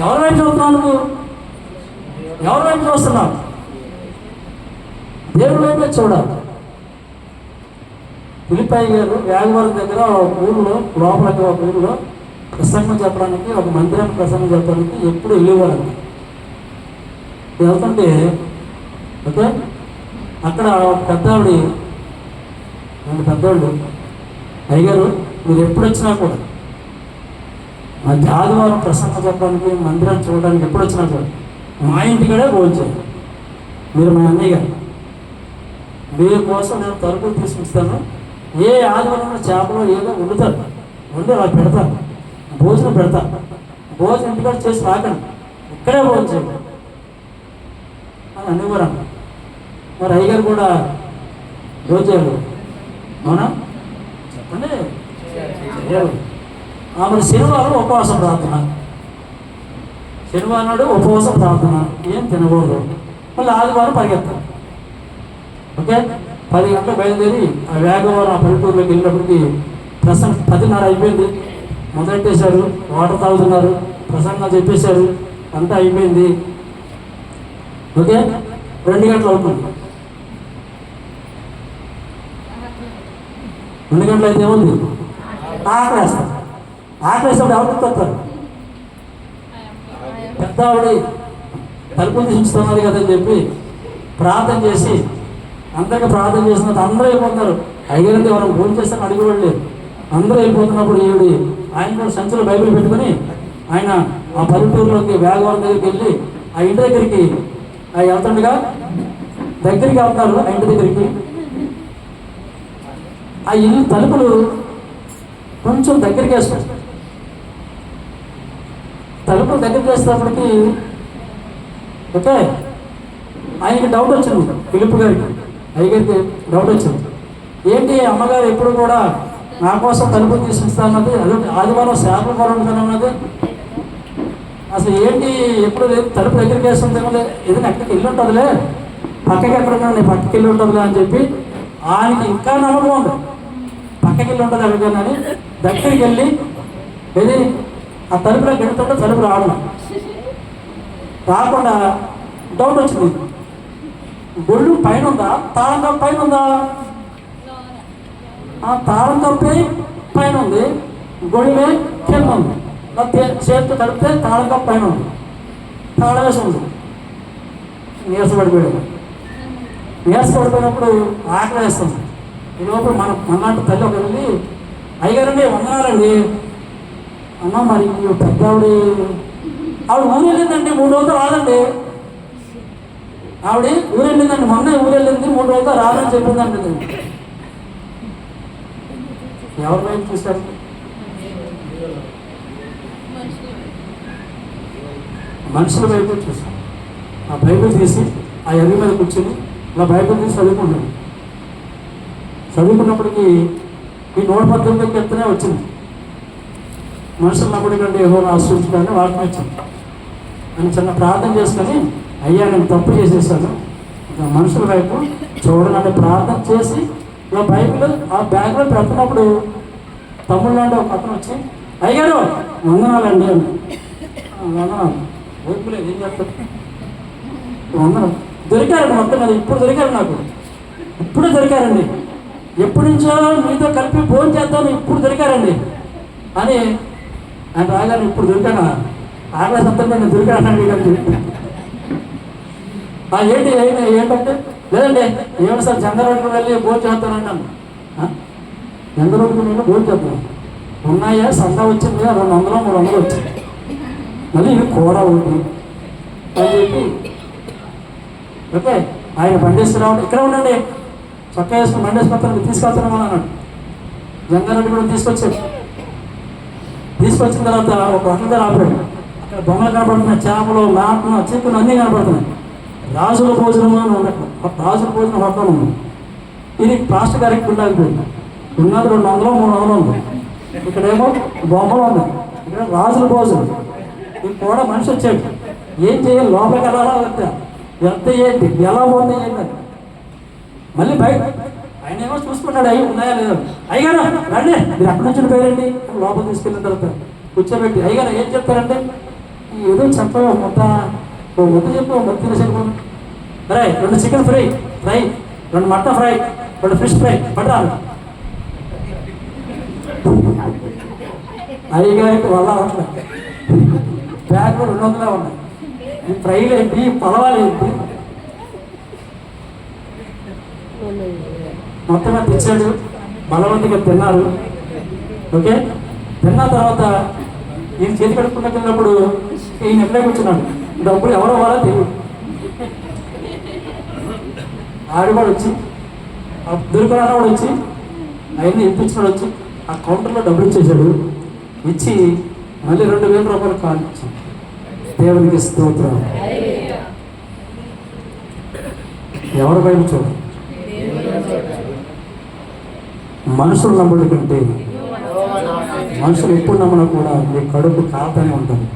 ఎవరి వైపు చూస్తున్నావు నువ్వు, ఎవరి వైపు చూస్తున్నావు? దేవుడి వైపే చూడాలి. ఫిలిప్పై గారు వేగవరం దగ్గర ఒక ఊళ్ళో లోపలికి ఒక ఊళ్ళో ప్రసంగం చెప్పడానికి, ఒక మందిరాన్ని ప్రసంగం చెప్పడానికి ఎప్పుడు వెళ్ళేవారండి. వెళ్తుంటే ఓకే అక్కడ పెద్ద ఆవిడ పెద్దవాళ్ళు అయ్యగారు మీరు ఎప్పుడు వచ్చినా కూడా ఆదివారం ప్రసంగం చెప్పడానికి మందిరాన్ని చూడడానికి ఎప్పుడు వచ్చినా కూడా మా ఇంటికడే భోంచేయాలి. మీరు మా అన్నయ్య గారు మీ కోసం నేను తలుపులు తీసుకొస్తాను. ఏ ఆదివారంలో చేపలు ఏదో వండుతారు, వండి అలా పెడతారు, భోజనం పెడతారు. భోజనం ఇంటికాడ చేసి రాకండి, ఇక్కడే భోజనం చేయండి అని అనేవారు. మరి అయ్యగారు కూడా రోజు అవునా చెప్పండి చేయాలి. మరి శనివారం ఉపవాసం ప్రార్థన, శనివారం నాడు ఉపవాసం ప్రార్థన, ఏం తినకూడదు. మళ్ళీ ఆదివారం పరిగెత్తాం. ఓకే 10 గంటలకు బయలుదేరి ఆ వేగవరం ఆ పల్లెటూరులోకి వెళ్ళినప్పటికీ ప్రసంగం 10:30 అయిపోయింది. మొదలెట్టేశారు, వాటర్ తాగుతున్నారు, ప్రసంగం చెప్పేశారు, అంతా అయిపోయింది. ఓకే 2 గంటలు అవుతుంది. 2 గంటలు అయితే ఏముంది, ఆకలేస్తారు. ఆకలేసినప్పుడు ఎవరు గుర్తొస్తారు? పెద్ద ఆవిడ తలుపులు తీస్తున్నది కదని చెప్పి ప్రార్థన చేసి అందరికీ ప్రార్థన చేసినట్టు అందరూ వెళ్ళిపోతున్నారు. అయ్యారంటే ఎవరు భోజనం చేస్తాను అడిగేవాళ్ళు లేదు. అందరూ వెళ్ళిపోతున్నప్పుడు ఈవిడి ఆయన కూడా సంచులు బైబిల్ పెట్టుకుని ఆయన ఆ పల్లెటూరులోకి వేగవరం దగ్గరికి వెళ్ళి ఆ ఇంటి దగ్గరికి వెళ్తుండగా దగ్గరికి వెళ్తారు. ఆ ఇంటి దగ్గరికి ఆ ఇల్లు తలుపులు కొంచెం దగ్గరికి వేస్తారు. తలుపులు దగ్గరికి వేసేటప్పటికి ఓకే ఆయనకి డౌట్ వచ్చింది. ఫిలిప్ గారికి అయ్యగారికి డౌట్ వచ్చింది. ఏంటి అమ్మగారు ఎప్పుడు కూడా నా కోసం తలుపులు తీసుకొస్తానన్నది, అదే ఆదివారం చేపల కూర వండుతానన్నది, అసలు ఏంటి ఎప్పుడు తలుపు దగ్గరికి వేస్తుంది ఏదైనా ఎక్కడికి వెళ్ళి ఉంటుందిలే, పక్కకి ఎక్కడున్నా నేను పక్కకి వెళ్ళి ఉంటుందిలే అని చెప్పి ఆయనకి ఇంకా నమ్మకం ఉంది. పక్కకి వెళ్ళి ఉంటుంది ఎక్కడికైనా దగ్గరికి వెళ్ళి ఏది ఆ తలుపులో గెలుతుంటే తలుపు రాకుండా డౌట్ వచ్చింది. గొళ్ళు పైన ఉందా, తాళం కప్పు పైన ఉందా? ఆ తాళం కప్పే పైన ఉంది, గొళ్ళే కింద ఉంది. చేతితో కలిపితే తాళం కప్పు పైన ఉంది, తాళం వేసి ఉంది. నీరసపడిపోయాడు. నీరసపడిపోయినప్పుడు ఆకలి వేస్తుంది. ఈ లోపల మనలాంటి తల్లి ఒక వెళ్ళి అయ్యగారండి వందనాలండి అన్న, మరి పెద్ద ఆవిడ ఊరు వెళ్ళిందండి 3 రోజులు రాదండి. ఆవిడ ఊరు వెళ్ళిందండి, మొన్న ఊరు వెళ్ళింది 3 రోజులు రాదని చెప్పిందండి. ఎవరి వైపు చూశారు? మనుషుల వైపు చూశారు. ఆ బైబిల్ తీసి ఆ ఎర్రి మీద కూర్చొని ఇలా బైబిల్ తీసి చదువుకున్నాడు. చదువుకున్నప్పటికీ ఈ 118 ఎత్తనే వచ్చింది. మనుషులు కంటే ఏదో ఆశ్రయించడానికి వాటిని వచ్చింది అని చిన్న ప్రార్థన చేసుకొని, అయ్యా నేను తప్పు చేసేసాను, మనుషుల వైపు చూడనని ప్రార్థన చేసి ఇలా బైబిల్ ఆ బ్యాగ్లో పెడుతున్నప్పుడు తమ్ముళ్ళంటే ఒక పక్కన వచ్చి అయ్యారు వందనాలండి అని. వందనాలు ఓపిలేదు, ఏం చెప్తారు? వందనాలు దొరికారండి మొత్తం కదా, ఇప్పుడు దొరికారు నాకు, ఇప్పుడే దొరికారండి, ఎప్పటి నుంచో మీతో కలిపి ఫోన్ చేద్దాం, ఇప్పుడు దొరికారండి అని ఆయన రాగారు. ఇప్పుడు దొరికానా? ఆగలే సత్తంగా నేను దొరికాను. ఏంటి ఏంటంటే లేదండి ఏమైనా సార్ జంగరోడ్కి వెళ్ళి భోజనం చేస్తానంటాను. జంగరోడ్కి వెళ్ళి భోజనం చేస్తాను ఉన్నాయా? సందా వచ్చింది 200 300 వచ్చింది, మళ్ళీ ఇవి కూడా ఉంది అని చెప్పి ఓకే ఆయన బండేశ్వరరావు ఇక్కడ ఉండండి, చొక్కా వేసుకుని బండేశ్వరం తీసుకెళ్తున్నామని అన్నాడు. జంగారెడ్డి కూడా తీసుకొచ్చాడు. తీసుకొచ్చిన తర్వాత ఒక హోటల్ దగ్గర ఆపాడు. అక్కడ బొమ్మలు కనబడుతున్నాయి, చేపలు మేకలు చిక్కులు అన్నీ కనబడుతున్నాయి. రాజుల భోజనం అని ఉండదు, రాజుల భోజనం హోటల్ ఉంది. ఇది పాస్టర్ గారికి ఉండకపోయింది, ఉన్నది 200 300 ఉంది. ఇక్కడేమో బొమ్మలు ఉన్నాయి, ఇక్కడ రాజుల భోజనం. ఇది కూడా మనిషి వచ్చాడు, ఏం చేయాలి, లోపలికి వెళ్ళాలా ఎంత ఏంటి ఎలా పోతే ఏంటి మళ్ళీ బయట ఆయన ఏమో చూసుకుంటాడు, అయ్యి ఉన్నాయా లేదా. అయ్యగారు రండి, మీరు అక్కడి నుంచి పోయారండి. లోపల తీసుకెళ్ళిన తర్వాత కూర్చోబెట్టి అయ్యగారు ఏం చెప్తారంటే ఏదో చెప్పవా ముద్ద చెప్పు ముద్ద తినేసాను. అరే 2 chicken fry 2 mutton fry 2 fish fry పట్టాలి. అయ్యగారికి వల్ల బ్యాగ్ 200 ఉన్నాయి. ఈ ఫ్రైలు ఏంటి, పొలవాలు ఏంటి, మొత్తం తెచ్చాడు. బలవంతంగా తిన్నారు. ఓకే, తిన్న తర్వాత ఈయన చేతి కడుక్కుంటూ తిన్నప్పుడు ఈయన ఎక్కడే కూర్చున్నాడు. డబ్బులు ఎవరో వాళ్ళ తెలియదు. ఆడివాడు వచ్చి, ఆ దుర్గరాడు కూడా వచ్చి, అవన్నీ ఇప్పించినాడు. వచ్చి ఆ కౌంటర్లో డబ్బులు ఇచ్చేసాడు. ఇచ్చి మళ్ళీ 2,000 రూపాయలు కాల్ ఇచ్చాడు. దేవునికి స్తోత్రం. ఎవరి వైపు చూడు, మనుషులు నమ్మడం కంటే మనుషులు ఎప్పుడు నమ్మడం కూడా మీ కడుపు కాతనే ఉంటుంది.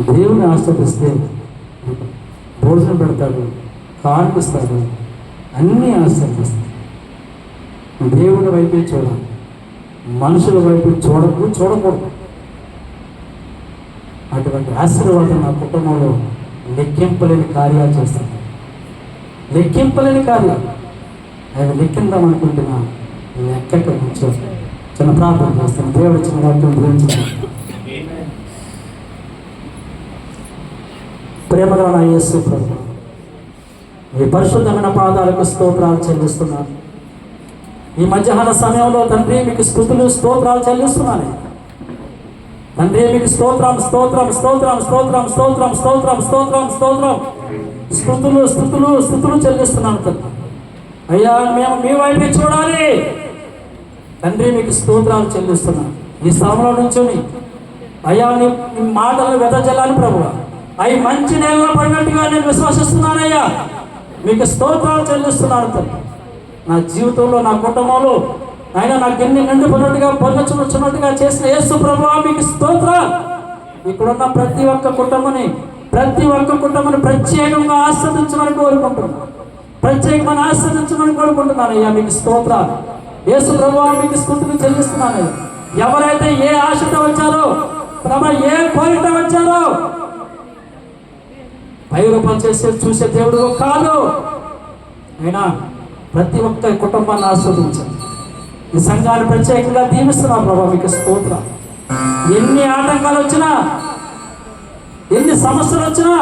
దేవుని ఆస్వాదిస్తే భోజనం పెడతాడు, కానిపిస్తాడు, అన్నీ ఆస్వాదిస్తాడు. దేవుని వైపే చూడాలి, మనుషుల వైపు చూడకూడదు. అటువంటి ఆశీర్వాదం నా కుటుంబంలో లెక్కింపలేని కార్యాలు చేస్తాను. లెక్కింపలేని కార్యాలు అవి లెక్కిందాం అనుకుంటున్నా, లెక్కకి ఉంచారు. చిన్న ప్రార్థన చేస్తాను. దేవుడు చిన్న వాక్యం గురించాను. ప్రేమగా నా యేసు ప్రభువా, మీ పరిశుద్ధమైన పాదాలకు స్తోత్రాలు చెల్లిస్తున్నాను. ఈ మధ్యాహ్న సమయంలో తండ్రి మీకు స్తుతులు స్తోత్రాలు చెల్లిస్తున్నాను. తండ్రి మీకు స్తోత్రం స్తోత్రం స్తోత్రం స్తోత్రం స్తోత్రం స్తోత్రం స్తోత్రం స్తోత్రం స్తుతులు స్తుతులు స్తుతులు చెల్లిస్తున్నాను తండ్రి. అయ్యా, మేము మీ వైపే చూడాలి. తండ్రి మీకు స్తోత్రాలు చెల్లిస్తున్నాను. ఈ స్థలంలో నుంచొని అయ్యా నీ మాటలు వెదజల్లాలి ప్రభువా. అవి మంచి నేలలో పడినట్టుగా నేను విశ్వసిస్తున్నానయ్యా. మీకు స్తోత్రాలు చెల్లిస్తున్నాను తండ్రి. నా జీవితంలో, నా కుటుంబంలో ఆయన నాకు ఎన్ని నిండిపోయినట్టుగా పొందచున్నట్టుగా చేసిన యేసు ప్రభువా మీకు స్తోత్రాలు. ఇక్కడున్న ప్రతి ఒక్క కుటుంబాన్ని ప్రత్యేకంగా ఆస్వాదించమని కోరుకుంటున్నాను. ప్రత్యేకమైన ఆస్వాదించమని కోరుకుంటున్నాను. అయ్యా మీకు స్తోత్రాలు. యేసు ప్రభువా మీకు స్తుతులు చెల్లిస్తున్నాను. ఎవరైతే ఏ ఆశతో వచ్చారో ప్రభు, ఏ కోరిక వచ్చారో 10 రూపాయలు చేసే చూసే దేవుడు కాదు. అయినా ప్రతి ఒక్క కుటుంబాన్ని ఆస్వాదించాలి. ఈ సంఘాన్ని ప్రత్యేకంగా దీవిస్తున్నా ప్రభా మీకు స్తోత్రం. ఎన్ని ఆటంకాలు వచ్చినా, ఎన్ని సమస్యలు వచ్చినా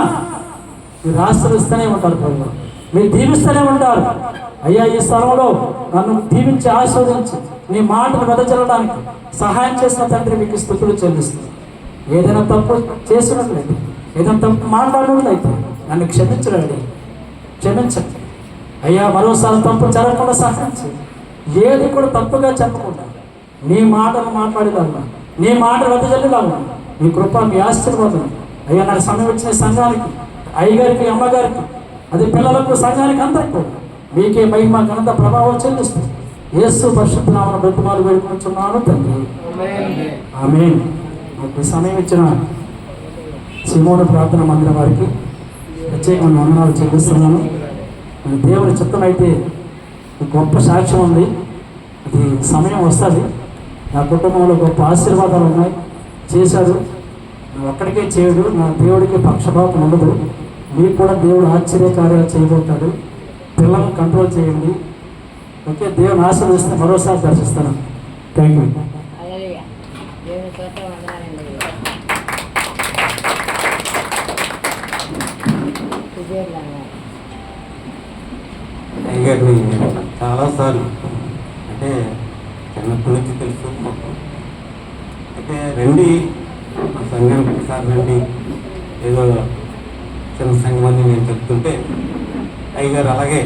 మీరు ఆశ్రయిస్తూనే ఉంటారు ప్రభు. మీరు దీవిస్తూనే ఉంటారు. అయ్యా, ఈ స్థలంలో నన్ను దీవించి ఆస్వాదించి నీ మాటను వెదజల్లడానికి సహాయం చేసిన తండ్రి మీకు స్తుతులు చెల్లిస్తుంది. ఏదైనా తప్పు చేసినట్లయితే, ఏదైనా తప్పు మాట్లాడినట్లయితే నన్ను క్షమించండి అయ్యా. మరోసారి తప్పు జరగకుండా సహాయం చేయండి. ఏది కూడా తప్పుగా చెప్పకుండా నీ మాటలు మాట్లాడేదాన్ని, నీ మాట వెదజల్లేదాన్ని మీ కృప, మీ ఆశీర్వాదం అయ్యా నాకు సమయం వచ్చిన సంఘానికి, అయ్యగారికి, అమ్మగారికి, అది పిల్లలకు, సంఘానికి అందరికీ మీకే మహిమ ఘనత ప్రభావం చెల్లిస్తుంది. యేసు పరిశుద్ధ నామమున బ్రతిమాలు వేడుకుంటున్నాను తండ్రి, ఆమేన్. నాకు సమయం ఇచ్చిన సిమోను ప్రార్థన మందిరం వారికి ప్రత్యేకమైన వందనాలు చెల్లిస్తున్నాను. దేవుని చిత్తం అయితే గొప్ప సాక్ష్యం ఉంది. అది సమయం వస్తుంది. నా కుటుంబంలో గొప్ప ఆశీర్వాదాలు ఉన్నాయి. చేశాడు, ఒక్కడికే చేయడు. నా దేవుడికి పక్షపాతం ఉండదు. మీకు కూడా దేవుడు ఆశ్చర్యకార్యాలు చేయబోతాడు. పిల్లలను కంట్రోల్ చేయండి. ఓకే, దేవుని ఆశీర్వదిస్తే మరోసారి దర్శిస్తాను. Thank you. అయ్యగారిని చాలాసార్లు అంటే చిన్నప్పటి నుంచి తెలుసు మాకు. అయితే రండి మా సంఘానికి ఒకసారి రండి, ఏదో చిన్న సంఘం అని నేను చెప్తుంటే అయ్యగారు అలాగే